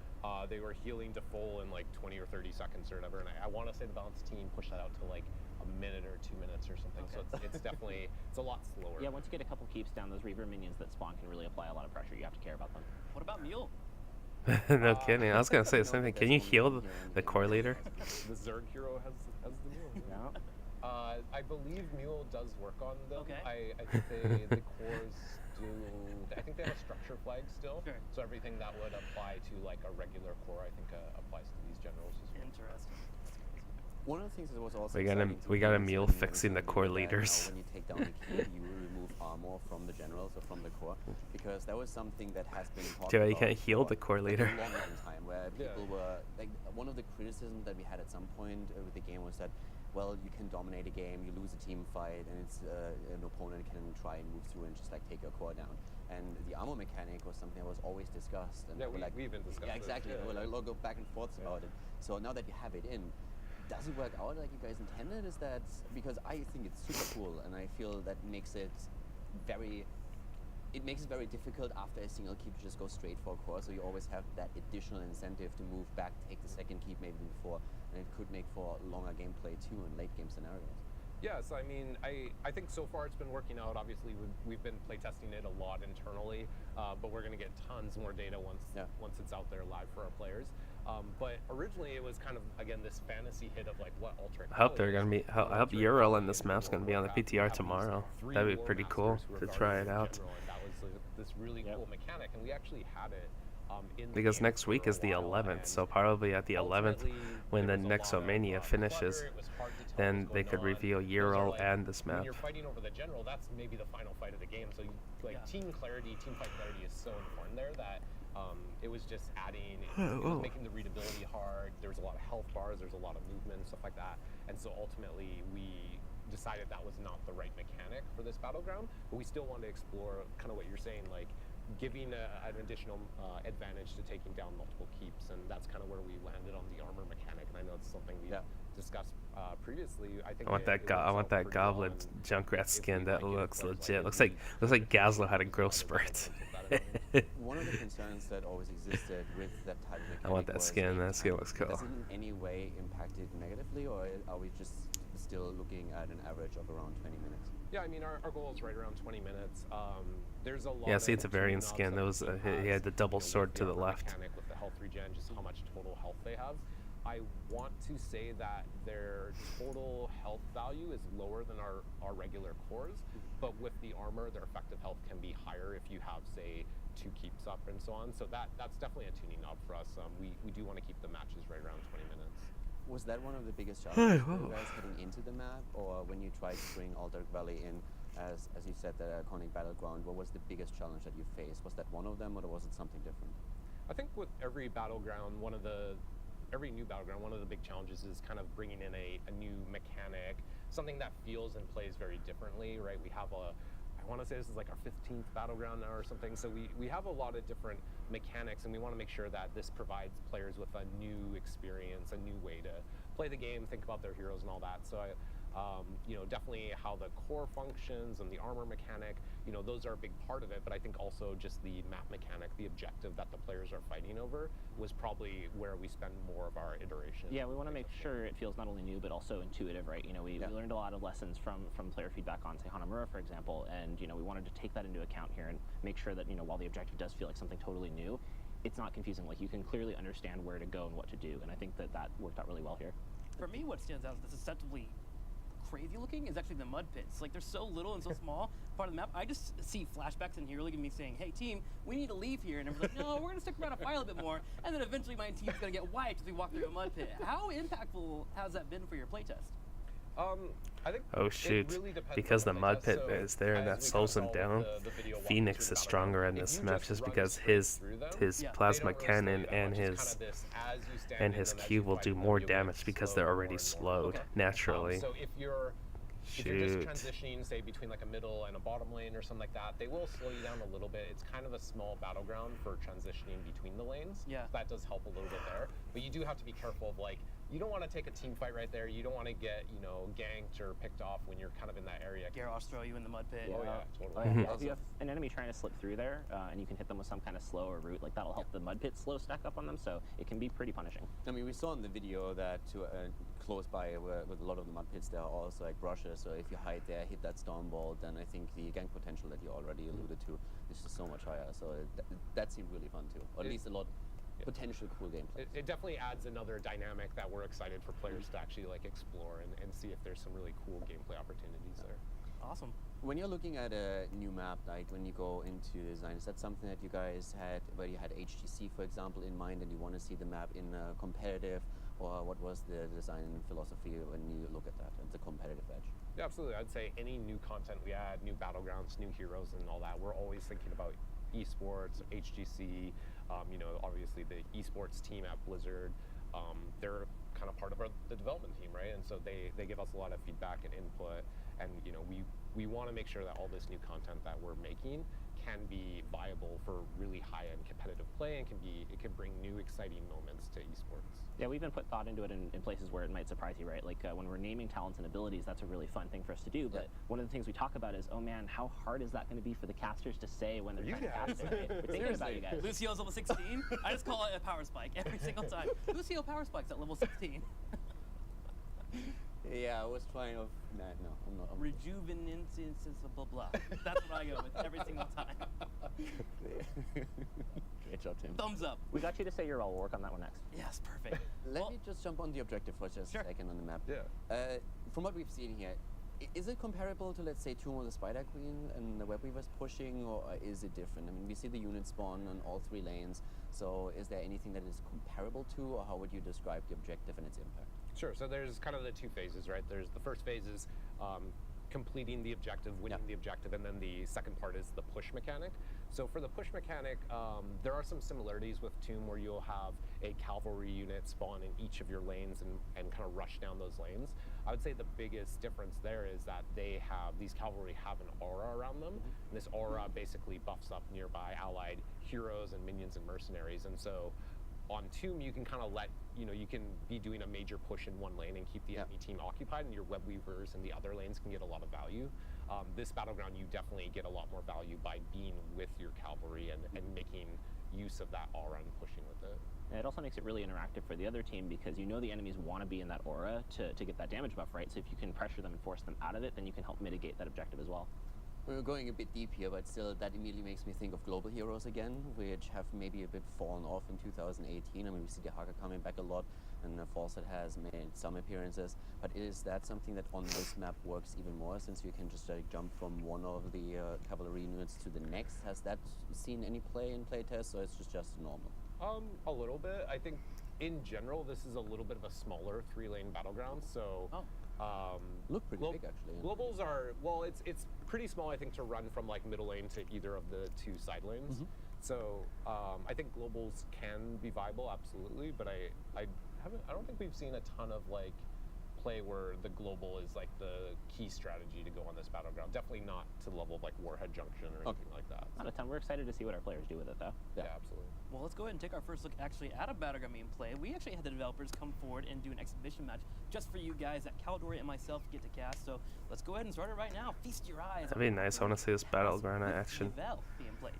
they were healing to full in like 20 or 30 seconds or whatever, and I want to say the balance team pushed that out to like a minute or 2 minutes or something, so it's definitely, it's a lot slower. Yeah, once you get a couple keeps down, those Reaver minions that spawn can really apply a lot of pressure. You have to care about them. What about Mule? No kidding. I was gonna say the same thing. Can you heal the core leader? The Zerg hero has the mule. Yeah. I believe Mule does work on them. Okay. I think the cores do. I think they have a structure flag still. Sure. So everything that would apply to like a regular core, I think applies to these generals as well. Interesting. One of the things that was also We got a exciting to we me got a is mule when you fixing the mentioned core that leaders. Now when you take down a key, you will remove armor from the generals or from the core, because that was something that has been talked Joe, you about can't heal for the core a leader. long time, where people were like, one of the criticisms that we had at some point with the game was that well, you can dominate a game, you lose a team fight, and it's an opponent can try and move through and just like take your core down. And the armor mechanic was something that was always discussed. And Yeah, we're like, we even discussed yeah, it. exactly. Yeah, We'll yeah. like, go back and forth about it. So now that you have it in, does it work out like you guys intended? Is that because I think it's super cool, and I feel that makes it very. It makes it very difficult after a single keep to just go straight for a core. So you always have that additional incentive to move back, take the second keep maybe before, and it could make for longer gameplay too in late game scenarios. Yes, I mean, I think so far it's been working out. Obviously, we've been playtesting it a lot internally, but we're going to get tons more data once it's out there live for our players. But originally it was kind of, again, this fantasy hit of like what Ultra. I hope they're gonna be. I hope Ural in this map's gonna be on the PTR tomorrow. That'd be pretty cool to try it out. And that was this really cool mechanic, and we actually had it. In the Because game next for week a is the while, 11th, and so probably at the 11th, ultimately, when the there was a lot of, Nexomania finishes, clutter. It was hard to tell then what was they going could on. reveal Those are Ural like, and this when map. you're fighting over the general, that's maybe the final fight of the game. So like team clarity, team fight clarity is so important there that it was just adding, it was making the readability hard. There was a lot of health bars, there's a lot of movement, stuff like that. And so ultimately we decided that was not the right mechanic for this Battleground, but we still wanted to explore kind of what you're saying, like giving an additional advantage to taking down multiple keeps, and that's kind of where we landed on the armor mechanic. And I know it's something we discussed previously. I think I want that. I want that Goblin Junkrat skin. That looks legit. Looks like Gazlo had a growth spurt. One of the concerns that always existed with that type of mechanic I want that was skin. game That skin time. looks cool. Does it in any way impact it negatively, or are we just still looking at an average of around 20 minutes? Yeah, I mean, our goal is right around 20 minutes. There's a lot. Yeah, see, it's a of variant tuning skin. knobs There that was the team he had has, the double sword with to the armor left. mechanic, with the health regen, just how much total health they have. I want to say that their total health value is lower than our regular cores, but with the armor, their effective health can be higher if you have, say, 2 keeps up and so on. So that's definitely a tuning knob for us. We do want to keep the matches right around 20 minutes. Was that one of the biggest challenges for you guys heading into the map, or when you tried to bring Altered Valley in, as you said, the iconic Battleground, what was the biggest challenge that you faced? Was that one of them, or was it something different? I think with every Battleground, every new Battleground, one of the big challenges is kind of bringing in a new mechanic, something that feels and plays very differently, right? We have I want to say this is like our 15th Battleground now or something, so we have a lot of different mechanics, and we want to make sure that this provides players with a new experience, a new way to play the game, think about their heroes and all that. So definitely how the core functions and the armor mechanic, those are a big part of it, but I think also just the map mechanic, the objective that the players are fighting over was probably where we spend more of our iteration. Yeah, we want to make sure it feels not only new but also intuitive, right? We learned a lot of lessons from player feedback on, say, Hanamura, for example, and we wanted to take that into account here and make sure that while the objective does feel like something totally new, it's not confusing. Like, you can clearly understand where to go and what to do, and I think that worked out really well here. For me, what stands out is deceptively crazy looking is actually the mud pits. Like, they're so little and so small part of the map. I just see flashbacks in here, looking at me saying, "Hey team, we need to leave here," and everyone's like, "No, we're gonna stick around and fight a little bit more," and then eventually my team's gonna get wiped as we walk through a mud pit. How impactful has that been for your playtest? I think Oh shoot, really depends because the on mud pit so is there and that as we slows kind him of saw down, with the video walking Phoenix through is the stronger in Battleground, this if you map just just run because straight his through them, his Yeah. plasma they don't really slow cannon you that and much. It's his kind of this, as you stand and in his them, as Q you will fight do them, more you'll get damage because they're slowed already more and more. slowed Okay. naturally. So if you're just Shoot. transitioning, say, between like a middle and a bottom lane or something like that, they will slow you down a little bit. It's kind of a small Battleground for transitioning between the lanes. Yeah. That does help a little bit there. But you do have to be careful of, like, you don't want to take a team fight right there. You don't want to get, ganked or picked off when you're kind of in that area. Garrosh throw you in the mud pit. Oh yeah, totally. Oh, yeah. If you have an enemy trying to slip through there, and you can hit them with some kind of slow or route, like, that'll help the mud pit slow stack up on them, so it can be pretty punishing. I mean, we saw in the video that close by with a lot of the mud pits, there are also like brushes, so if you hide there, hit that storm bolt, then I think the gank potential that you already alluded to is just so much higher. So that seemed really fun too, or at least a lot potential cool gameplay. It definitely adds another dynamic that we're excited for players to actually like explore and see if there's some really cool gameplay opportunities there. Awesome. When you're looking at a new map, like when you go into design, is that something that you guys had, where you had HGC, for example, in mind, and you want to see the map in competitive, or what was the design philosophy when you look at that, at the competitive edge? Yeah, absolutely. I'd say any new content we add, new Battlegrounds, new heroes and all that, we're always thinking about esports, HGC, obviously the esports team at Blizzard. They're kind of part of the development team, right? And so they give us a lot of feedback and input, and you know, we want to make sure that all this new content that we're making can be viable for really high-end competitive play, and it can bring new exciting moments to esports. Yeah, we even put thought into it in places where it might surprise you, right? Like when we're naming talents and abilities, that's a really fun thing for us to do. But one of the things we talk about is, oh man, how hard is that going to be for the casters to say when they're trying to cast it? Right? We're thinking about you guys. Lucio's level 16. I just call it a power spike every single time. Lucio power spikes at level 16. Yeah, I was trying to. No, I'm not. Rejuvenance, blah blah. That's what I go with every single time. Great job, Tim. Thumbs up. We got you to say your role. We'll work on that one next. Yes, perfect. Let me just jump on the objective for just Sure. a second on the map. Yeah. From what we've seen here, is it comparable to, let's say, Tomb of the Spider Queen and the Web Weaver's pushing, or is it different? I mean, we see the units spawn on all 3 lanes, so is there anything that is comparable to, or how would you describe the objective and its impact? Sure. So there's kind of the 2 phases, right? There's the first phase is completing the objective, winning the objective, and then the second part is the push mechanic. So for the push mechanic, there are some similarities with Tomb, where you'll have a cavalry unit spawn in each of your lanes and kind of rush down those lanes. I would say the biggest difference there is that these cavalry have an aura around them, and this aura basically buffs up nearby allied heroes and minions and mercenaries. And so on Tomb, you can kind of you can be doing a major push in one lane and keep the enemy team occupied, and your web weavers in the other lanes can get a lot of value. This Battleground, you definitely get a lot more value by being with your cavalry and making use of that aura and pushing with it. And it also makes it really interactive for the other team, because you know the enemies want to be in that aura to get that damage buff, right? So if you can pressure them and force them out of it, then you can help mitigate that objective as well. We're going a bit deep here, but still, that immediately makes me think of global heroes again, which have maybe a bit fallen off in 2018. I mean, we see the Haka coming back a lot, and Fawcett has made some appearances. But is that something that on this map works even more, since you can just jump from one of the cavalry units to the next? Has that seen any play in playtests, or it's just normal? A little bit. I think in general, this is a little bit of a smaller 3-lane battleground. So. Look pretty big, actually. Yeah. Globals are, well, it's pretty small, I think, to run from like middle lane to either of the 2 side lanes. So I think globals can be viable, absolutely, but I don't think we've seen a ton of like play where the global is like the key strategy to go on this battleground. Definitely not to the level of like Warhead Junction or anything like that. Not a ton. We're excited to see what our players do with it, though. Yeah, absolutely. Well, let's go ahead and take our first look actually at a Battleground main play. We actually had the developers come forward and do an exhibition match just for you guys that Caldori and myself get to cast. So let's go ahead and start it right now. Feast your eyes. That'd be nice. I want to see this Battleground in action. Revel being played.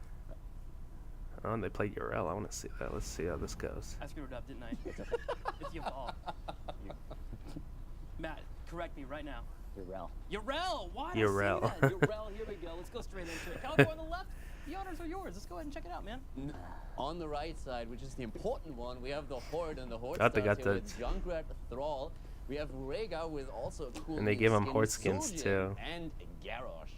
Oh, and they play Urel. I want to see that. Let's see how this goes. I screwed it up, didn't I? It's your fault. Matt, correct me right now. Urel. Urel! Why did Urel. I say that? Urel, here we go. Let's go straight into it. Calico on the left. The honors are yours. Let's go ahead and check it out, man. On the right side, which is the important one, we have the Horde, and the Horde Got the- starts got here the- with Junkrat, Thrall. We have Rega with also a cool And they new give 'em skin, Horde skins, Zojin, too. And Garrosh.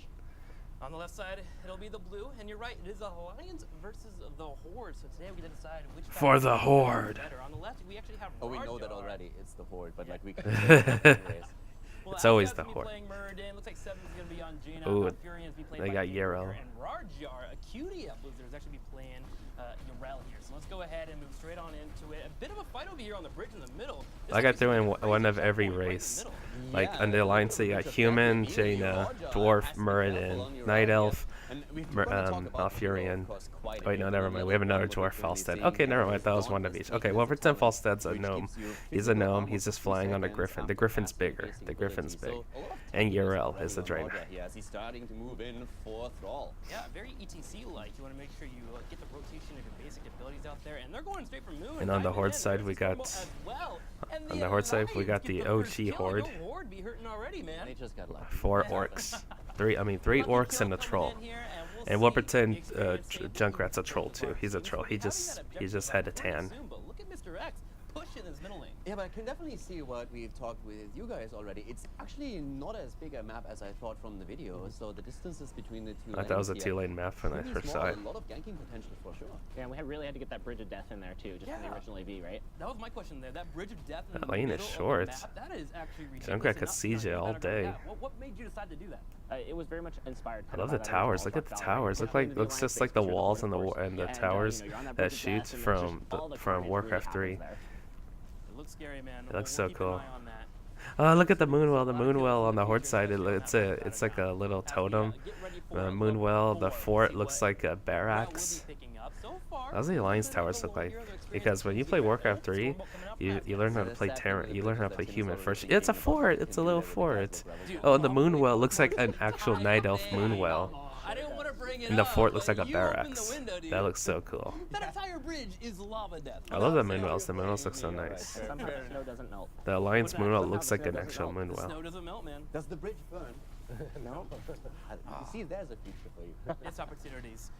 On the left side, it'll be the blue, and you're right, it is the Alliance versus the Horde. So today we get to decide which For the battle is Horde. better. On the left, we actually have Oh, we know that Rarjar. already. It's the Horde, but like we can anyways. Well, It's always Asgard's the gonna be Horde. playing Murden. Looks like Seven's gonna be on Jaina. Ooh, Furion's be playing they by got Gabriel Yarrow. here, and Rarjar, Acuity at Blizzard, is actually be playing Yarel here. So let's go ahead and move straight on into it. A bit of a fight over here on the bridge in the middle. This Like I actually threw in seems like a one of crazy every checkpoint right in the race. middle. Like Yeah, on the alliance, they got just human, that Jaina, Rarjar dwarf, has to be careful Muradin, on your night area. elf, And we're gonna talk about Furion. of course, quite a Wait, bit, no, but never the mind. We have other another one we're dwarf currently Falstead. seeing Okay, never is mind. That was one of Dauntless each. Okay, Legion well, as a pretend talent, Falstead's a which gnome. gives you He's a 50% gnome. armor He's just for 2 flying on a seconds, griffin. The ample griffin's capacity, bigger. basic The griffin's ability. big. So a lot of And toughness Urel running is the on Draenor. Rarjar here as he's starting to move in for Thrall. Yeah, very ETC-like. You want to make sure you get the rotation of your basic abilities out there, and they're going straight for Moon. And on the diving Horde in. side, There's we a Stormbolt got- as well. And on the Horde side, we got Alliance the get first OG kill, and Horde. your Horde be hurting already, man. They just got lucky. 4 orcs. Three Lucky orcs kill and a coming troll. in here, we'll And we'll see pretend the experience table. Junkrat's a troll too. He's a Seems troll. to He be having just that he just objective had a up front tan. soon, but look at Mr. X pushing his middle lane. Yeah, but I can definitely see what we've talked with you guys already. It's actually not as big a map as I thought from the video, so the distances between the two I thought that was a lanes here 2-lane map when I really first small. saw it. A lot of ganking potential for sure. Yeah, and we really had to get that Bridge of Death in there, too, just from the Yeah. original AV, right? That was my question there. That bridge of death in That the lane is middle of the short. map, that is actually ridiculous. Junkrat and could not siege starting it the all Battleground. day. Yeah, what made you decide to do that? It was very much inspired. I love the towers. Look at the towers. Looks just like the walls and the towers that shoots from Warcraft 3. looks scary, man. It looks We'll so keep an cool. eye on that. Oh, look at the moonwell. The moonwell on the horde side. It's like a little totem. The moonwell. The fort looks like a barracks. How's the alliance towers look like? Because when you play Warcraft 3, you learn how to play Terran. You learn how to play human first. It's a fort. It's a little fort. Oh, and the moonwell looks like an actual night elf moonwell. I didn't want to bring it And the up, fort looks but like a you opened the barracks. window, dude. That looks so cool. That entire bridge is lava death. I love the moonwells. The moonwells look so nice. Somehow the snow doesn't melt. The alliance What's that? moonwell Somehow looks the like snow an doesn't actual melt. The moonwell. snow doesn't melt, man. Does the bridge burn? No. You see, there's a future for you. It's opportunities.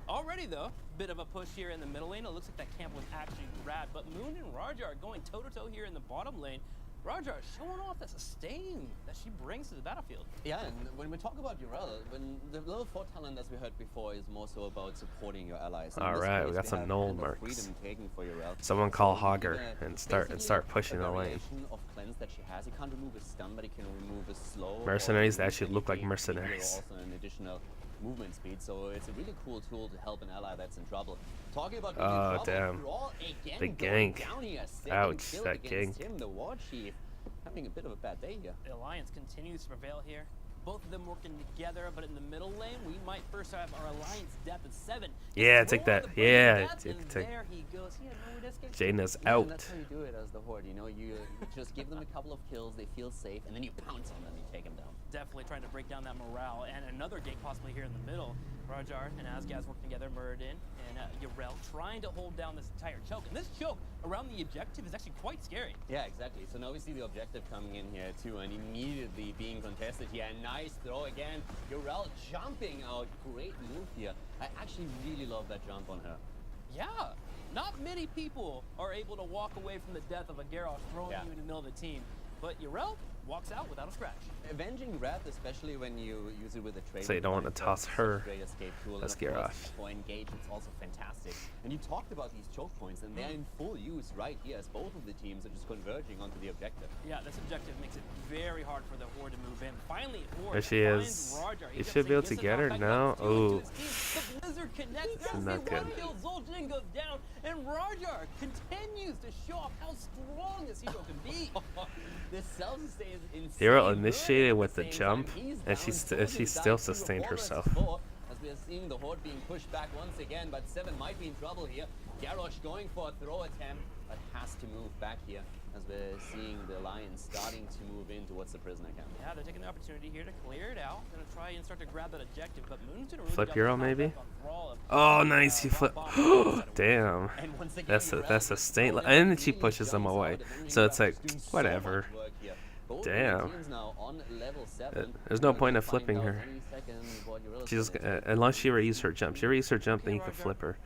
Already though, bit of a push here in the middle lane. It looks like that camp was actually grabbed, but Moon and Rajar are going toe-to-toe here in the bottom lane. Rajar showing off the sustain that she brings to the battlefield. Yeah, and when we talk about Urel, when the level 4 talent, as we heard before, is more so about supporting your allies. All right, we got some null marks. Freedom taken for Urel. Someone call So Hogger even and start basically pushing a the lane. variation of cleanse that she has. You can't remove a stun, but you can remove a slow. or Mercenaries that remove actually any look like bait, mercenaries. Also an additional movement speed, so it's a really cool tool to help an ally that's in trouble. Talking about being in Oh, trouble, damn. Thrall again The going gank. down here. Second Ouch, kill that against gank. him, the war chief, having a bit of a bad day here. The alliance continues to prevail here. Both of them working together, but in the middle lane, we might first have our alliance depth at 7. Yeah, It's take Thor, that. the burning Yeah, depth, take- and take- there he goes. He had nowhere to escape. Jaina's Yeah, out. and that's how you do it as the horde. You know, you just give them a couple of kills, they feel safe, and then you pounce on them, you take them down. Definitely trying to break down that morale, and another gank possibly here in the middle. Rajar and Asgaz working together, Muradin and Urel trying to hold down this entire choke. And this choke around the objective is actually quite scary. Yeah, exactly. So now we see the objective coming in here too, and immediately being contested here. Nice throw again. Urel jumping out. Great move here. I actually really love that jump on her. Yeah, not many people are able to walk away from the death of a Garrosh throwing Yeah. you in the middle of the team. But Urel walks out without a scratch. Avenging Wrath, especially when you use it with a trade. So you don't want to toss her. Great escape tool. That's and of course, Garrosh. for engage, it's also fantastic. And you talked about these choke points, and they're in full use right here, as both of the teams are just converging onto the objective. Yeah, this objective makes it very hard for the Horde to move in. Finally, Horde There she finds is. Rajar. You should be able to get her now. Oh, The Blizzard connects. That's not the good. one kill. Zul'jin goes down, and Rajar continues to show off how strong this hero can be. This self-sustain is insane. Hero good initiated at with the same jump, time. He's and down, she Zul'jin's still died to sustained a 4 versus herself. 4, as we are seeing the Horde being pushed back once again, but 7 might be in trouble here. Garrosh going for a throw attempt, but has to move back here, as we're seeing the Alliance starting to move in towards the prisoner camp. Yeah, they're taking the opportunity here to clear it out. Gonna try and start to grab that objective, but Moon's gonna really Flip double hero, down maybe? on Thrall if- Oh, nice. You flip. Bomb. Damn. And once again, That's a Urel stain. throwing And out she really pushes them jumps away. out, avenging So it's Wrath, like, doing so whatever. much work here. Both of the Damn. teams now on level 7. There's no We're point gonna in flipping find out her. any second what Urel is She's gonna do. unless she reused her jump. She reused her jump, then you Okay, can Rajar. flip her.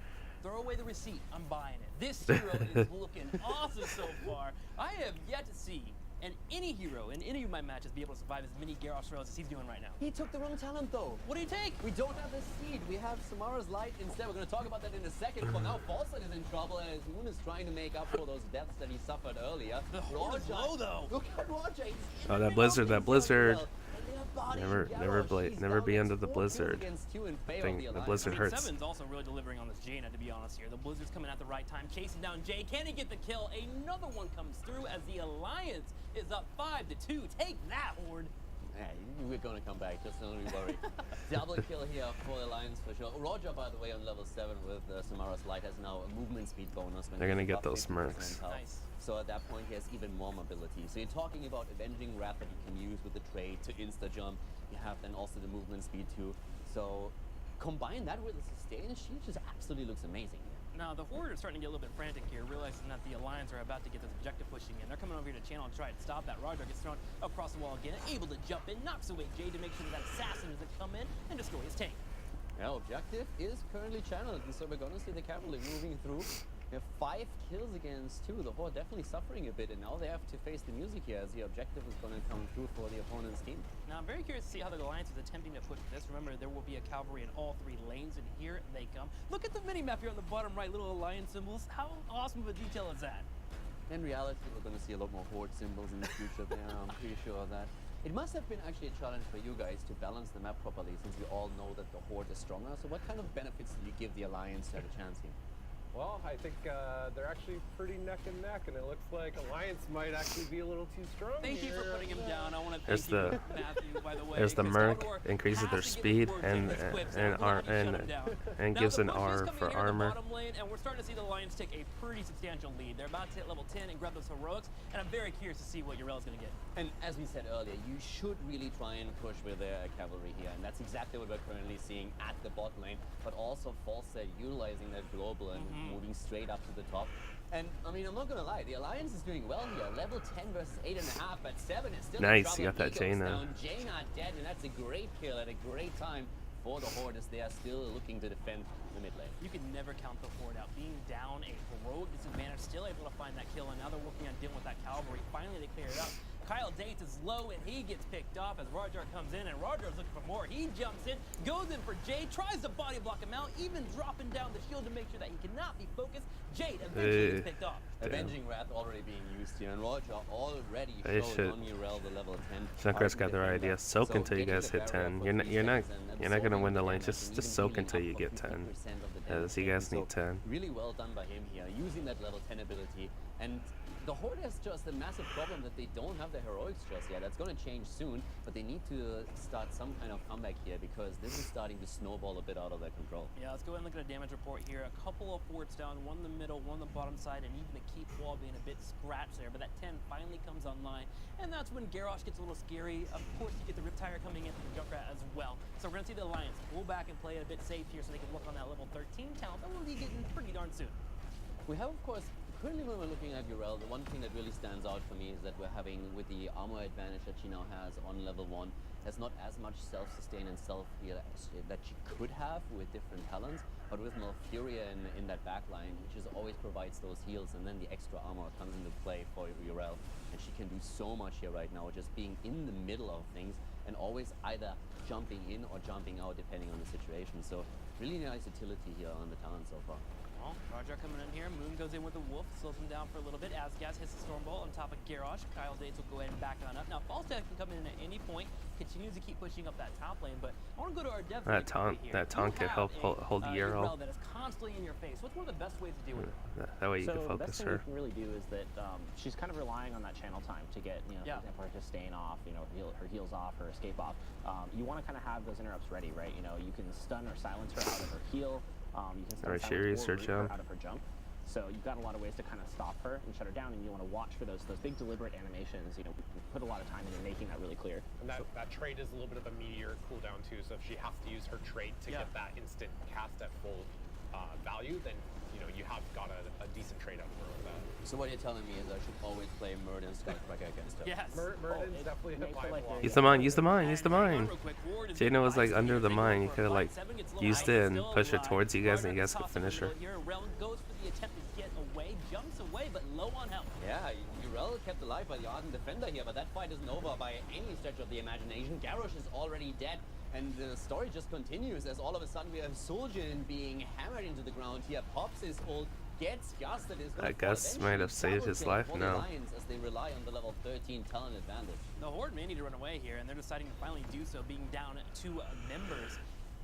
Throw away the receipt. I'm buying it. This hero is looking awesome so far. I have yet to see and any hero in any of my matches be able to survive as many Garrosh throws as he's doing right now. He took the wrong talent though. What do you take? We don't have the seed. We have Samara's light instead. We're going to talk about that in a second. For now, Falsehood is in trouble as Moon is trying to make up for those deaths that he suffered earlier. The Horde is low though. Look at Roger. He's Oh, that in the blizzard, middle that blizzard. and they're bodying Never Garrosh. He's never down be as under the 4 kills blizzard. against 2 in favor Thing- of the Alliance. blizzard hurts. Seven's also really delivering on this Jaina, to be honest here. The Blizzard's coming at the right time, chasing down Jay. Can he get the kill? Another one comes through as the Alliance is up 5-2. Take that, Horde. Yeah, we're going to come back, just don't you worry. Double kill here for the Alliance for sure. Roger, by the way, on level 7 with Samara's light has now a movement speed bonus. When They're he's gonna get above those 50% mercs. health. Nice. So at that point, he has even more mobility. So you're talking about Avenging Wrath that you can use with the trade to insta-jump. You have then also the movement speed too. So combine that with the sustain, she just absolutely looks amazing. Now, the Horde are starting to get a little bit frantic here, realizing that the Alliance are about to get this objective pushing in. They're coming over here to channel and try to stop that. Rajar gets thrown across the wall again, able to jump in, knocks away Jay to make sure that assassin doesn't come in and destroy his tank. Now, objective is currently channeled, and so we're going to see the cavalry moving through. We have 5 kills against 2. The Horde definitely suffering a bit, and now they have to face the music here as the objective is going to come through for the opponent's team. Now, I'm very curious to see how the Alliance is attempting to push this. Remember, there will be a cavalry in all 3 lanes, and here they come. Look at the mini-map here on the bottom right, little Alliance symbols. How awesome of a detail is that? In reality, we're going to see a lot more Horde symbols in the future there, I'm pretty sure of that. It must have been actually a challenge for you guys to balance the map properly, since we all know that the Horde is stronger. So what kind of benefits do you give the Alliance to have a chance here? Well, I think they're actually pretty neck and neck, and it looks like Alliance might actually be a little too strong. Thank you for here. putting him down. I want to There's thank you, the- Matthew, by the way. There's the because Merc, Eldor increases has their to get speed the words and in his quips, and we're ar- gonna shut him and down. and Now, gives the an push is R coming for here in the armor. bottom lane, and we're starting to see the Lions take a pretty substantial lead. They're about to hit level 10 and grab those heroics, and I'm very curious to see what Urel's going to get. And as we said earlier, you should really try and push with their cavalry here, and that's exactly what we're currently seeing at the bot lane, but also Falstead utilizing that global and moving straight up to the top. And I mean, I'm not gonna lie, the Alliance is doing well here. Level 10 versus 8.5, but 7 is still Nice, in trouble. you got that He goes Jaina. down. Jaina dead, and that's a great kill at a great time for the Horde as they are still looking to defend the mid lane. You can never count the Horde out. Being down a heroic disadvantage, still able to find that kill, and now they're working on dealing with that cavalry. Finally, they clear it up. Kyle Dates is low, and he gets picked off as Roger comes in, and Roger's looking for more. He jumps in, goes in for Jade, tries to body block him out, even dropping down the shield to make sure that he cannot be focused. Jade eventually gets picked off. Damn. Avenging Wrath already being used here, and Roger already They showed should- on Urel the level 10. Junkrat's got the right defender. idea. Soak So until you getting guys the hit barrier 10. for You're not 3 you're not seconds and you're not gonna absorbing win the the lane. damage Just and just even soak healing until up you for get 50% 10. of the As damage you guys taken. need So 10. really well done by him here, using that level 10 ability. And the Horde has just a massive problem that they don't have the heroics just yet. That's going to change soon, but they need to start some kind of comeback here because this is starting to snowball a bit out of their control. Yeah, let's go ahead and look at a damage report here. A couple of forts down, one in the middle, one on the bottom side, and even the keep wall being a bit scratched there. But that 10 finally comes online, and that's when Garrosh gets a little scary. Of course, you get the Riptire coming in from the Junkrat as well. So we're going to see the Alliance pull back and play it a bit safe here so they can work on that level 13 talent that will be getting pretty darn soon. We have, of course, currently when we're looking at Urel, the one thing that really stands out for me is that we're having, with the armor advantage that she now has on level 1, has not as much self-sustain and self-heal that she could have with different talents, but with Malfuria in that backline, which is always provides those heals, and then the extra armor comes into play for Urel, and she can do so much here right now, just being in the middle of things, and always either jumping in or jumping out depending on the situation. So really nice utility here on the talent so far. Well, Roger coming in here. Moon goes in with the Wolf, slows him down for a little bit. Asgas hits the Stormbolt on top of Garrosh. Kyle Dates will go ahead and back on up. Now, Falstad can come in at any point, continues to keep pushing up that top lane, but I want to go to our dev That lane right taunt here. that taunt You could have help a, hold Euro. Urel that is constantly in your face. What's one of the best ways to deal with it? That way you So can the focus best thing her. you can really do is that she's kind of relying on that channel time to get, you know, Yeah. for example, her sustain off, you know, her heals off, her escape off. You want to kind of have those interrupts ready, right? You know, you can stun or silence her out of her heal. You can stun Or silence Shiri's or her root jump. out of her jump. So you've got a lot of ways to kind of stop her and shut her down, and you want to watch for those big deliberate animations. You know, put a lot of time into making that really clear. And that trait is a little bit of a meteor cooldown too, so if she has to use her trait to get that instant cast at full value, then you know you have got a decent trade out of her with that. So what you're telling me is I should always play Murden Skullcracker against her. Yes. Murden's it definitely a makes it like viable a- Use the mine, use the mine, use the mine. Real quick, Ward is Jaina was like nice. under the Taking mine. over You for could have a like fight. Seven gets low. used Ice it is and still pushed her alive. towards you guys, and you Roger guys could tops finish the her. middle here. Relin goes for the attempt to get away, jumps away, but low on health. Yeah, Urel kept alive by the Ardent Defender here, but that fight isn't over by any stretch of the imagination. Garrosh is already dead, and the story just continues as all of a sudden we have Soljin being hammered into the ground here, pops his ult, gets gusted, is I guess might have saved his life now. As they rely on the level 13 talent advantage. The Horde may need to run away here, and they're deciding to finally do so, being down 2 members.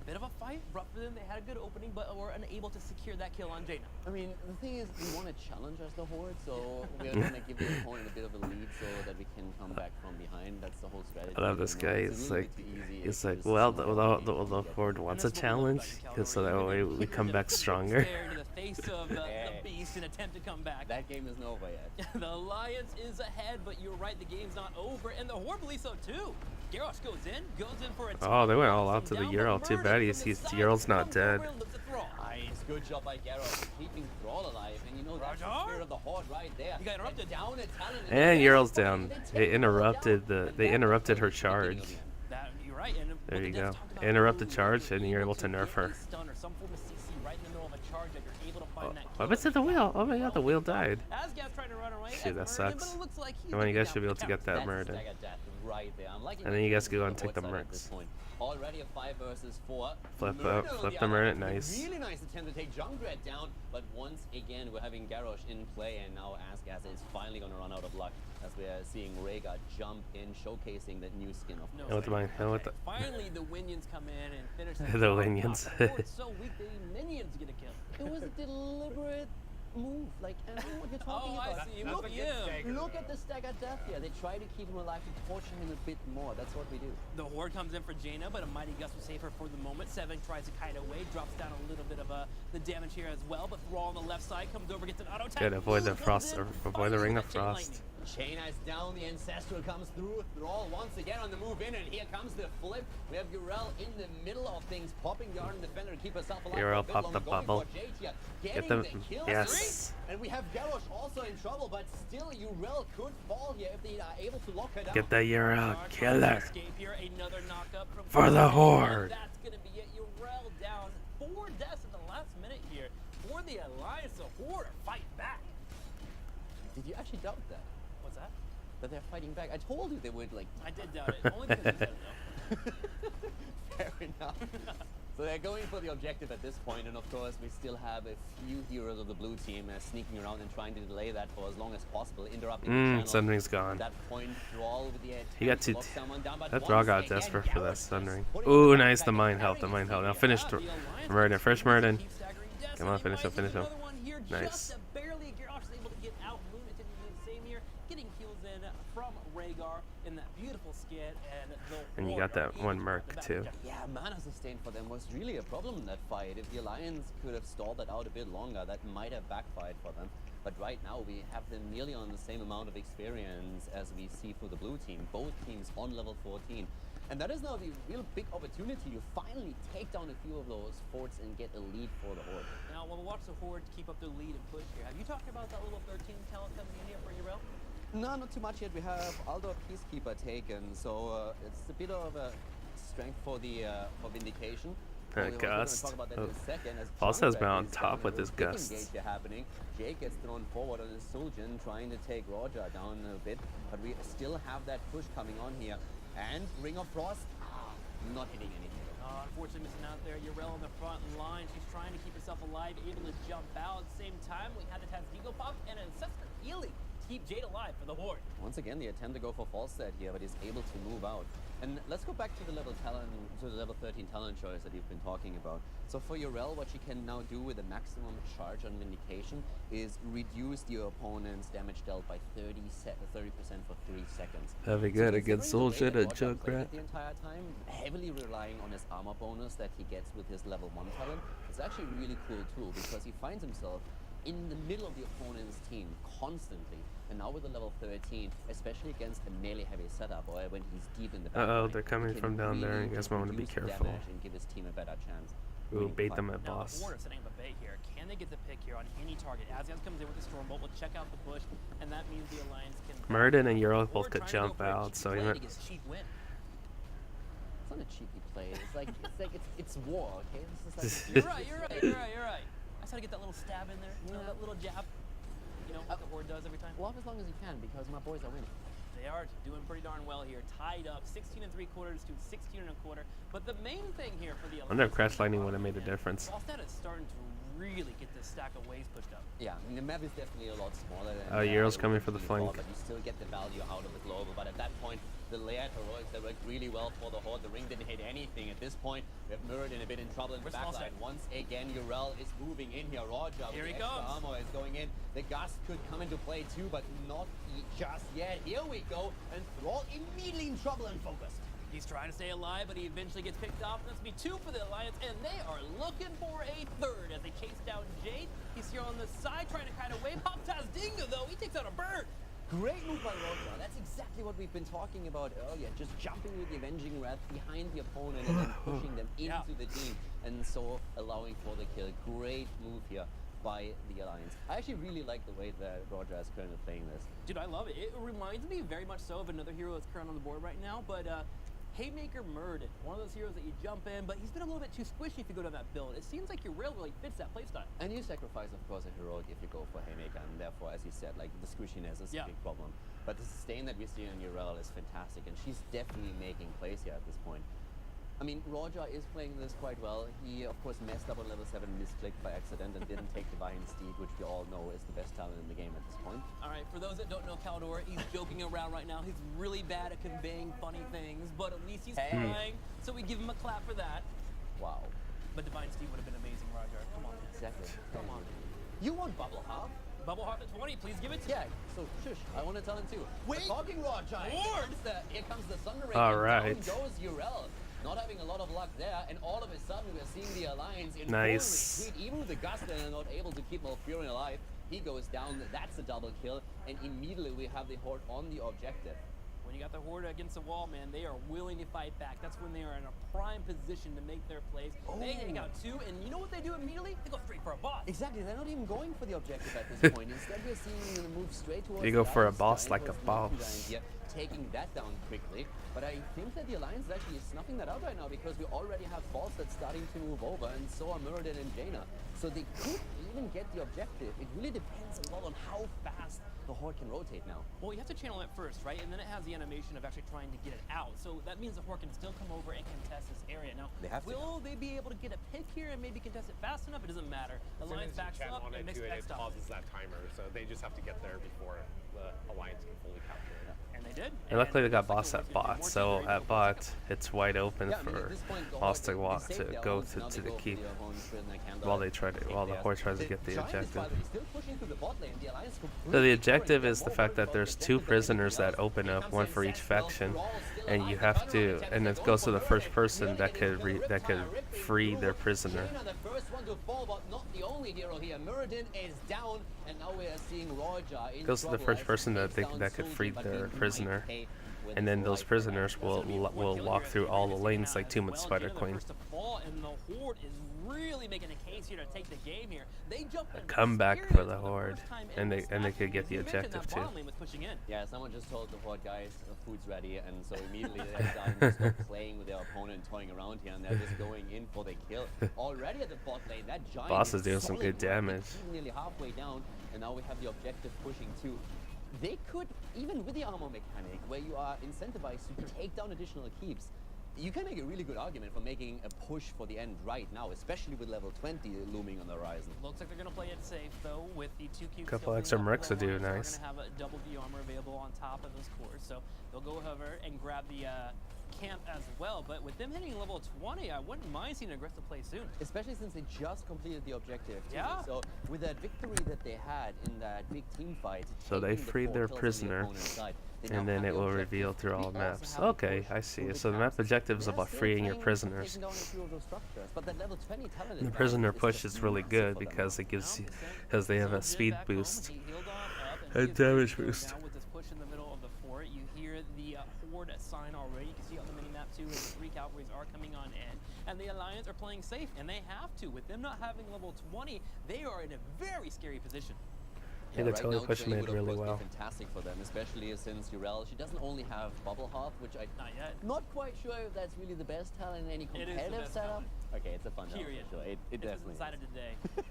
Bit of a fight, rough for them. They had a good opening, but were unable to secure that kill on Jaina. I mean, the thing is, we want to challenge as the Horde, so we're going to give the opponent a bit of a lead so that we can come back from behind. That's the whole strategy. I love this You know, guy. it's a It's little like bit too easy it's if like you well just the slow down and the get Horde wants a challenge, because so that way we come back stronger. Stare into the face of the beast and attempt to come back. That game isn't over yet. The Alliance is ahead, but you're right, the game's not over, and the Horde believes so too. Garrosh goes in for a Oh, they went all knocks out him to the down, Ural. but Too bad Murden from the side Ural's not comes dead. over and looks at Thrall. Nice, good job by Garrosh, keeping Thrall alive, and you know that's the Roger. spirit of the Horde right there. He got interrupted. Down a talent And the Ural's fight, down. and They take interrupted Thrall the down, they and interrupted her that's the beginning charge. of the end. That, you're right. And There what you the devs go. talked about Interrupt the earlier, charge, and you're able to to nerf get her. a stun or some form of CC right in the middle of a charge that you're able to find that What kill. was it? The wheel? Oh my god, the wheel died. Asgas trying to run away. Shoot, at that Murden, sucks. But it looks like he's Come on, you gonna guys should be down able to for the get that That's a Murden. staggered death. right there. I'm liking And then you guys the can go and take the Horde side at this mercs. point. Already a 5 versus 4. Flip Murder up, on flip the the other Murder, hand, a nice. Really nice attempt to take Junkrat down, but once again we're having Garrosh in play, and now Asgas is finally going to run out of luck as we are seeing Rhaegar jump in, showcasing that new skin of Hell with mine, hell with the... Finally, the Winions come in and finish The job. Winions. The Horde's so weak, they minions get a kill. It was a deliberate move. Like, I don't know what you're talking Oh, I about. see. That's Look a at good him. stagger, Look though. at the stagger death here. They try to keep him alive, to torture him a bit more. That's what we do. The Horde comes in for Jaina, but a Mighty Gust will save her for the moment. Seven tries to kite away, drops down a little bit of the damage here as well, but Thrall on the left side comes over, gets an auto attack. Good, avoid the Comes frost, in, or avoid the finally Ring with of that chain Frost. lightning. Jaina is down, the Ancestral comes through, Thrall once again on the move in, and here comes the flip. We have Yrel in the middle of things, popping the Arden Defender to keep herself alive. Yrel for a bit pop longer, the going bubble. for Jade here, Get getting them, the kill yes. streak. And we have Garrosh also in trouble, but still Yrel could fall here if they are able to lock her down. Get that Yrel, Archer kill her. escape here, another knockup from For the Horde. That's gonna be it. Yrel down 4 deaths in the last minute here for the Alliance. The Horde are fighting back. Did you actually doubt that? What's that? That they're fighting back? I told you they would, like... I did doubt it, only because you said it though. Fair enough. So they're going for the objective at this point, and of course we still have a few heroes of the blue team sneaking around and trying to delay that for as long as possible, interrupting the channel. Sun Ring's gone. At that point, Thrall with the attempt He got to two. lock someone down, but That once Thrall got again, desperate for that Garrosh Sun is Ring. putting Ooh, the nice, back the and mind help, the carrying mind help. Now the finish The Alliance Murder, first Murder. keeps staggering deaths, Come on, and they finish him, might finish get him. another one here, Nice. just barely. Garrosh is able to get out. Luna didn't do the same here, getting kills in from Rhaegar in that beautiful skit, and the And you Horde got that are one eager merc, the back too. objective. Yeah, mana sustain for them was really a problem in that fight. If the Alliance could have stalled that out a bit longer, that might have backfired for them. But right now, we have them nearly on the same amount of experience as we see for the blue team. Both teams on level 14. And that is now the real big opportunity to finally take down a few of those forts and get a lead for the Horde. Now, we'll watch the Horde keep up their lead and push here. Have you talked about that level 13 talent coming in here for Yrel? No, not too much yet. We have Aldor Peacekeeper taken, so it's a bit of a strength for the for Vindication. We're gonna Gust. talk about that in a second, as Pulse has been Junkrat on is top having with a his big gusts. engage here happening. Jake gets thrown forward on his Soljin, trying to take Roger down a bit, but we still have that push coming on here. And Ring of Frost, not hitting anything. Unfortunately missing out there. Yrel on the front line. She's trying to keep herself alive, able to jump out. At the same time, we had the Tazdigo pop and Ancestor healing to keep Jade alive for the Horde. Once again, the attempt to go for false set here, but he's able to move out. And let's go back to the level 13 talent choice that you've been talking about. So for Yrel, what she can now do with a maximum charge on Vindication is reduce your opponent's damage dealt by 30% for 3 seconds. That'd be good So against considering the way Soldier that to Roger played Junkrat. it the entire time, heavily relying on his armor bonus that he gets with his level 1 talent, it's actually a really cool tool because he finds himself in the middle of the opponent's team constantly. And now with the level 13, especially against a melee heavy setup or when he's deep in the back Uh-oh, line, they're coming he from can down there. really You guys might want to be reduce the careful. damage and give his team a better chance. Ooh, winning the bait fight. them at Now, boss. the Horde are setting up a bait here. Can they get the pick here on any target? Asgaz comes in with the Stormbolt. We'll check out the bush, and that means the Alliance can... Murden and Yrel Horde both could trying to jump go for a out, cheeky so play even to get a cheap win. It's not a cheeky play. It's war, okay? This is like You're right. I just had to get that little stab in there, you know, that little jab. You know, what the Horde does every time. love as long as you can because my boys are winning. They are doing pretty darn well here. Tied up 16 3/4 to 16 1/4. But the main thing here for the I wonder if Alliance Crash Lightning would have made a difference. Frostad is starting to really get this stack of waves pushed up. Yeah, I mean, the map is definitely a lot smaller than Oh, Yrel's it coming for the originally flank. thought, but you still get the value out of the global. But at that point, the layered heroics that worked really well for the Horde. The ring didn't hit anything. At this point, we have Muradin a bit in trouble in the Where's Falstad? backline. Once again, Yrel is moving in here. Roger Here with he the extra comes. armor is going in. The Gust could come into play too, but not just yet. Here we go, and Thrall immediately in trouble and focused. He's trying to stay alive, but he eventually gets picked off. That's be 2 for the Alliance, and they are looking for a third as they chase down Jade. He's here on the side trying to kind of wave. Pop Tazdinga, though, he takes out a bird. Great move by Roger. That's exactly what we've been talking about earlier. Just jumping with the Avenging Wrath behind the opponent and then pushing them into Yeah. the team and so allowing for the kill. Great move here by the Alliance. I actually really like the way that Roger is currently playing this. Dude, I love it. It reminds me very much so of another hero that's current on the board right now, but Haymaker Muradin, one of those heroes that you jump in, but he's been a little bit too squishy if you go down that build. It seems like your rail really fits that playstyle. And you sacrifice, of course, a heroic if you go for Haymaker, and therefore, as you said, like the squishiness is a big problem. But the sustain that we see in Urel is fantastic, and she's definitely making plays here at this point. I mean, Roger is playing this quite well. He, of course, messed up on level 7, misclicked by accident, and didn't take Divine Steed, which we all know is the best talent in the game at this point. All right, for those that don't know Caldor, he's joking around right now. He's really bad at conveying funny things, but at least he's trying, so we give him a clap for that. Wow. But Divine Steed would have been amazing, Roger. Come on. Exactly. Come on. You want Bubble Half? Bubble Heart at 20, please give it to Yeah, so shush, I want to tell him too. Wait! Talking Roger! Lord! Here comes the Thunder Ring, All and right. down goes Urel. Not having a lot of luck there, and all of a sudden we're seeing the Alliance in Nice. full retreat. Even with the Gustin are not able to keep Malfurion alive. He goes down, that's a double kill, and immediately we have the Horde on the objective. When you got the Horde against the wall, man, they are willing to fight back. That's when they are in a prime position to make their plays. They take out 2, and you know what they do immediately? They go straight for a boss. Exactly, they're not even going for the objective at this point. Instead, we're seeing them move straight towards They go the for a Alliance boss giant, like a who is Monkey boss. Giant here, taking that down quickly. But I think that the Alliance is actually snuffing that out right now, because we already have False that's starting to move over, and so are Muradin and Jaina. So they could even get the objective. It really depends a lot on how fast the Horde can rotate now. Well, you have to channel it first, right? And then it has the animation of actually trying to get it out. So that means the Horde can still come over and contest this area. Now, They have to. will they be able to get a pick here and maybe contest it fast enough? It doesn't matter. As soon Alliance as you backs channel up on and it makes to the it, next it stop. pauses that timer, so they just have to get there before the Alliance can fully capture it. And they did. And luckily they got it boss looks like at the Warriors bot, gonna be so more at team bot ready. it's wide open Yeah, I mean, for at this point, the Boss Horde, to they walk saved to their go owns, to now the they go for keep their own Sprint and Candle. while they try to while the Horde tries to get the Giant is, by objective. the way, still pushing through the bot lane. The Alliance So the completely objective covered. is the They're fact more that worried there's about the 2 objective than prisoners anything that else. open Here up, comes one for each Sentinel, faction, Thrall still and alive. you The have Thunder to, Ring and attempts it to goes go to the for first it. person Muradin that is could gonna rip that could ripping free through. their prisoner. Jaina, the first one to fall, but not the only hero here. Muradin is down, and now we are seeing Roger in Goes to the trouble first as person he that takes down that could Sultan, free but their he might prisoner, pay with and his then those life. prisoners will That's gonna be a will kill walk here. through They're all the taking lanes out like as Tomb with well. Spider Jaina, the Queen. first to fall, and the Horde is really making a case here to take the game here. They jump in Comeback serious for the for Horde, first time in and this they match. could get the You mentioned objective that too. bottom lane was pushing in. Yeah, someone just told the Horde guys, food's ready, and so immediately they're starting to start playing with their opponent, toying around here, and they're just going in for the kill. Already at the bot lane, that Giant Boss is doing some solid good work. damage. He's nearly halfway down, and now we have the objective pushing too. They could, even with the armor mechanic, where you are incentivized to take down additional keeps, you can make a really good argument for making a push for the end right now, especially with level 20 looming on the horizon. Looks like they're going to play it safe, though, with the 2 cubes. Couple still extra being up. mercs to do, Alliance are nice. going to have a double V armor available on top of those cores, so they'll go over and grab the camp as well. But with them hitting level 20, I wouldn't mind seeing an aggressive play soon. Especially since they just completed the objective. Too. Yeah. So with that victory that they had in that big team fight, So they taking the freed 4 their kills on the prisoner, opponent's side, they now and then have it the will objective. reveal through We all also maps. have the Okay, push I see. through So the camps. map objective is They're about still freeing your playing- prisoners. taking down a few of those structures, but that level 20 talent The advantage prisoner is push just is really massive good for them because now. it gives Now, because they have a Soldier speed back home, boost. he healed on up, A he is damage ready to go boost. down with this push in the middle of the fort. You hear the Horde sign already. You can see on the mini-map too, the 3 cavalries are coming on in. And the Alliance are playing safe, and they have to. With them not having level 20, they are in a very scary position. I think the right totally now, push Jilly made would, of really course, well. be fantastic for them, especially since Urel, she doesn't only have Bubble Hearth, which I'm Not yet. not quite sure if that's really the best talent in any It is the competitive best setup. talent. Okay, it's a fun talent, Period. for sure. It It's definitely decided is. today.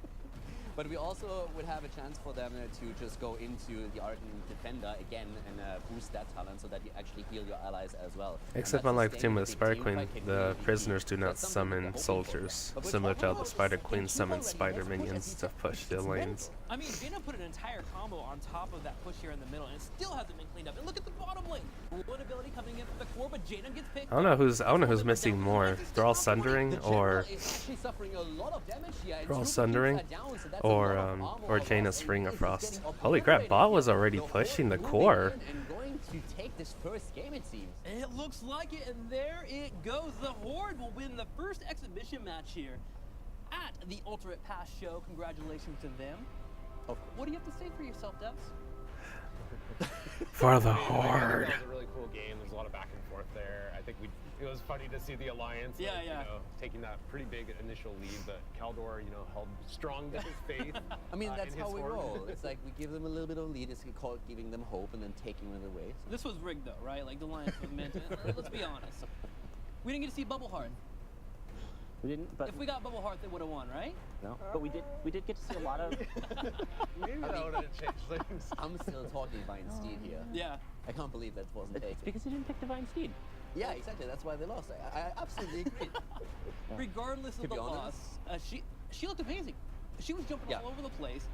But we also would have a chance for them to just go into the Ardent Defender again and boost that talent so that you actually heal your allies as well. And Except that unlike sustaining Tomb of big Spider team Queen, fight can the really be prisoners key. do not That's something that we're summon hoping for soldiers, here. But we're similar to talking how the about Spider the Queen keep summons already. spider Let's push minions it. to push the It's lanes. I mean, Jaina put an entire combo on top of that push here in the middle, and it still hasn't been cleaned up. And look at the bottom lane. One ability coming in from the core, but Jaina gets picked. I don't know who's missing more. Thrall Sundering The or general is actually suffering a lot of damage here, and Thrall Trooper keeps Sundering that down, so that's a lot of armor or loss, Jaina's and Ring he of is Frost. getting Holy crap, obliterated Bot was here. already The Horde pushing the moving core. in and going to take this first game, it seems. It looks like it, and there it goes. The Horde will win the first exhibition match here at the Ultimate Pass show. Congratulations to them. What do you have to say for yourself, Devs? For the I think Horde. that was a really cool game. There's a lot of back and forth there. I think it was funny to see the Alliance, Yeah, like, yeah. You know, taking that pretty big initial lead, but Caldor, held strong to his faith. I mean, in that's his how we Horde. roll. It's like we give them a little bit of lead, it's called giving them hope and then taking it away. So This was rigged, though, right? Like, the Lions was meant to. Let's be honest. We didn't get to see Bubble Heart. We didn't, but If we got Bubble Heart, they would have won, right? no. But we did get to see a lot of. Maybe that would have changed things. I'm still talking Divine Steed here. Yeah. I can't believe that wasn't It's taken. because he didn't pick Divine Steed. Yeah, exactly. That's why they lost. I absolutely agree. Regardless To of the be honest- loss, she looked amazing. She was jumping Yeah. all over the place,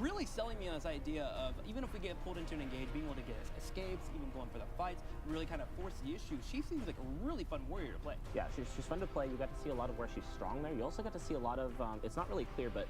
really selling me on this idea of even if we get pulled into an engage, being able to get escapes, even going for the fights, really kind of force the issue. She seems like a really fun warrior to play. Yeah, she's fun to play. You got to see a lot of where she's strong there. You also got to see a lot of, it's not really clear, but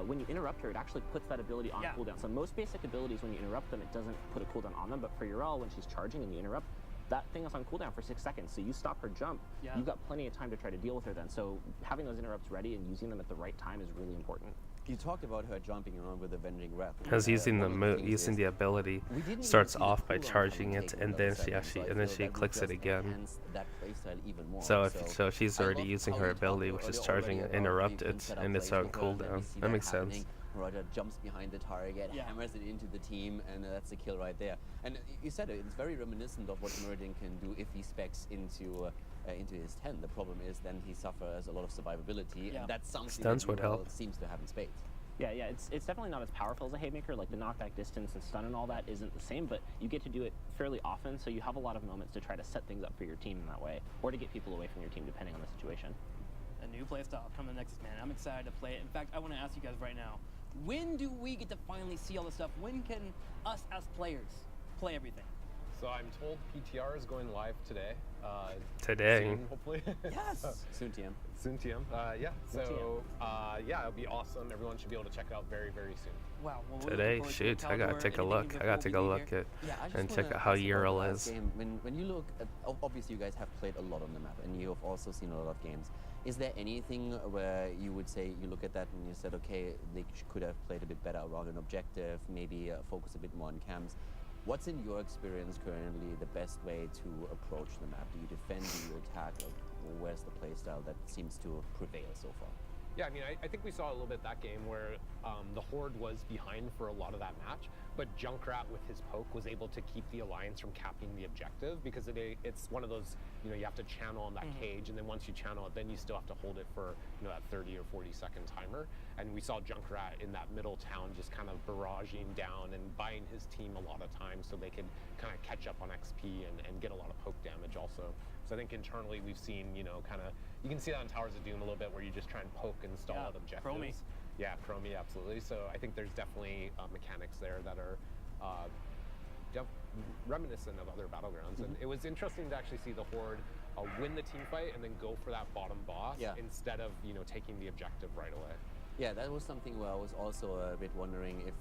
when you interrupt her, it actually puts that ability on Yeah. cooldown. So most basic abilities, when you interrupt them, it doesn't put a cooldown on them, but for Urel, when she's charging and you interrupt, that thing is on cooldown for 6 seconds. So you stop her jump, Yeah. you've got plenty of time to try to deal with her then. So having those interrupts ready and using them at the right time is really important. You talked about her jumping around with Avenging Wrath. Because using the One of things using is the ability we didn't even starts see the off by cooldown charging coming it, taken and all then of a sudden, so I and then feel she that clicks would it just again. enhance that playstyle even more. So she's I already love using how her you talked ability, which is already charging about interrupt we can it, set up and it's plays on with her, and then we cooldown. see That makes happening. sense. Roger jumps behind the target, Yeah. hammers it into the team, and that's a kill right there. And you said it, it's very reminiscent of what Muradin can do if he specs into his 10. The problem is then he suffers a lot of survivability, Yeah. and that's something Stuns that would Urel help. seems to have in spades. Yeah, it's definitely not as powerful as a Haymaker. Like the knockback distance and stun and all that isn't the same, but you get to do it fairly often, so you have a lot of moments to try to set things up for your team in that way, or to get people away from your team depending on the situation. A new playstyle coming next, man. I'm excited to play it. In fact, I want to ask you guys right now, when do we get to finally see all this stuff? When can us as players play everything? So I'm told PTR is going live today. Today. Soon, hopefully. Yes! Soon, TM. Soon, TM. Yeah. So, yeah, it'll be awesome. Everyone should be able to check it out very, very soon. Wow. Well, we're Today, looking forward to it. shoot, I gotta Caldor, take a anything look. I before gotta take we a leave look here? at Yeah, I just and wanna check out how ask about the Ural last is. game. When you look at, obviously you guys have played a lot on the map, and you have also seen a lot of games. Is there anything where you would say you look at that and you said, okay, they could have played a bit better around an objective, maybe focus a bit more on camps? What's in your experience currently the best way to approach the map? Do you defend, do you attack, or where's the playstyle that seems to prevail so far? Yeah, I mean, I think we saw a little bit that game where the Horde was behind for a lot of that match, but Junkrat with his poke was able to keep the Alliance from capping the objective, because it's one of those, you have to channel on that cage, and then once you channel it, then you still have to hold it for, that 30 or 40 second timer. And we saw Junkrat in that middle town just kind of barraging down and buying his team a lot of time so they could kind of catch up on XP and get a lot of poke damage also. So I think internally we've seen, you can see that in Towers of Doom a little bit, where you just try and poke and stall Yeah, out objectives. Chromie. Yeah, Chromie, absolutely. So I think there's definitely mechanics there that are reminiscent of other Battlegrounds. And it was interesting to actually see the Horde win the team fight and then go for that bottom boss instead of, taking the objective right away. Yeah, that was something where I was also a bit wondering if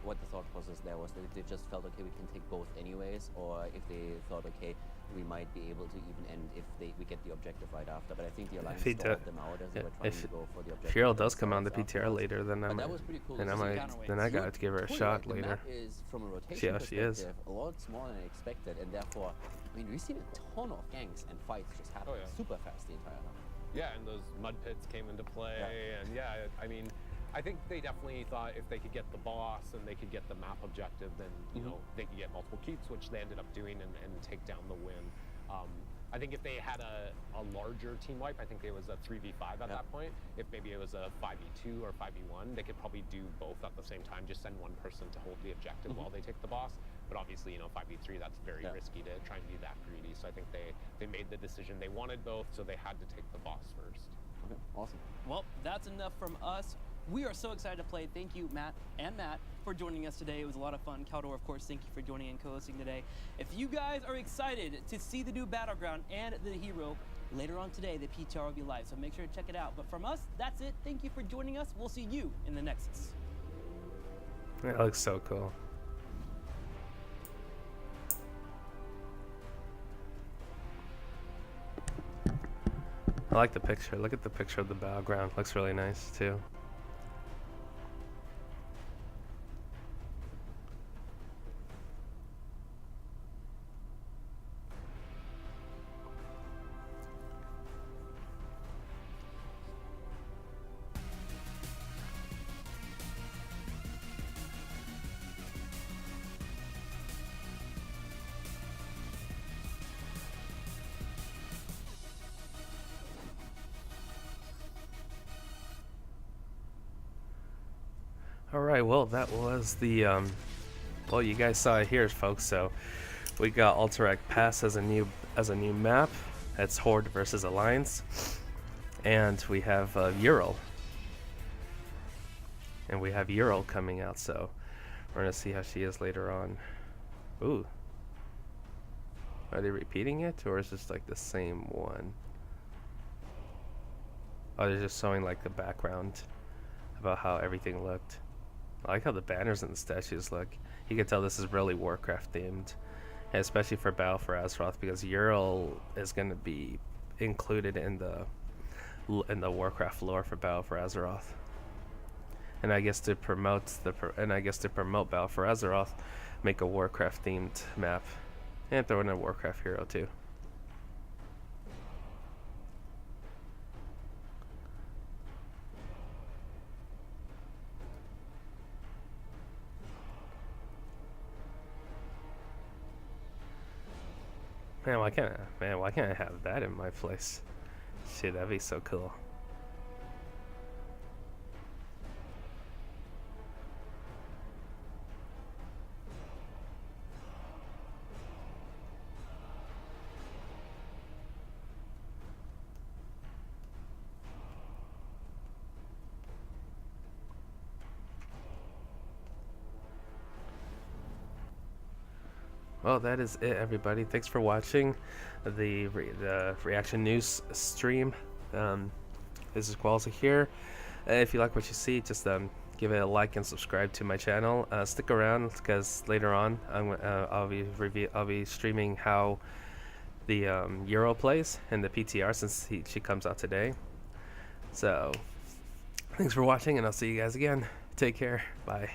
what the thought process there was, that they just felt, okay, we can take both anyways, or if they thought, okay, we might be able to even end if we get the objective right after. But I think the Alliance he stalled do- them out as they yeah, were trying if to go for the objective. If Ural does come on the themselves PTR afterwards. later, then I But might, that was pretty cool. then I to see. might, counterweights. then I You're got to give her a Totally shot right. The later. map is, from a rotation See how she is. perspective, a lot smaller than I expected, and therefore, we've seen a ton of ganks and fights just happen super fast the entire time. Yeah, and those mud pits came into play, and I mean, I think they definitely thought if they could get the boss and they could get the map objective, then they could get multiple keeps, which they ended up doing and take down the win. I think if they had a larger team wipe, I think it was a 3v5 at that point. If maybe it was a 5v2 or 5v1, they could probably do both at the same time, just send one person to hold the objective while they take the boss. But obviously, 5v3, that's very risky to try and be that greedy. So I think they made the decision. They wanted both, so they had to take the boss first. Okay, awesome. Well, that's enough from us. We are so excited to play. Thank you, Matt, for joining us today. It was a lot of fun. Caldor, of course, thank you for joining and co-hosting today. If you guys are excited to see the new Battleground and the hero, later on today, the PTR will be live, so make sure to check it out. But from us, that's it. Thank you for joining us. We'll see you in the Nexus. That looks so cool. I like the picture. Look at the picture of the battleground. Looks really nice too. All right, well, that was the well, you guys saw it here, folks. So we got Alterac Pass as a new map. That's Horde versus Alliance, and we have Ural, and we have Ural coming out. So we're gonna see how she is later on. Ooh, are they repeating it, or is this like the same one? Oh, they're just showing like the background about how everything looked. I like how the banners and the statues look. You can tell this is really Warcraft themed, and especially for Battle for Azeroth, because Ural is going to be included in the Warcraft lore for Battle for Azeroth. And I guess to promote Battle for Azeroth, make a Warcraft themed map, and throw in a Warcraft hero too. Man, why can't I have that in my place? Shit, that'd be so cool. Well, that is it, everybody. Thanks for watching the reaction news stream. This is Qualzy here. If you like what you see, just give it a like and subscribe to my channel. Stick around, because later on I'll be streaming how the Euro plays and the PTR, since she comes out today. So thanks for watching, and I'll see you guys again. Take care. Bye.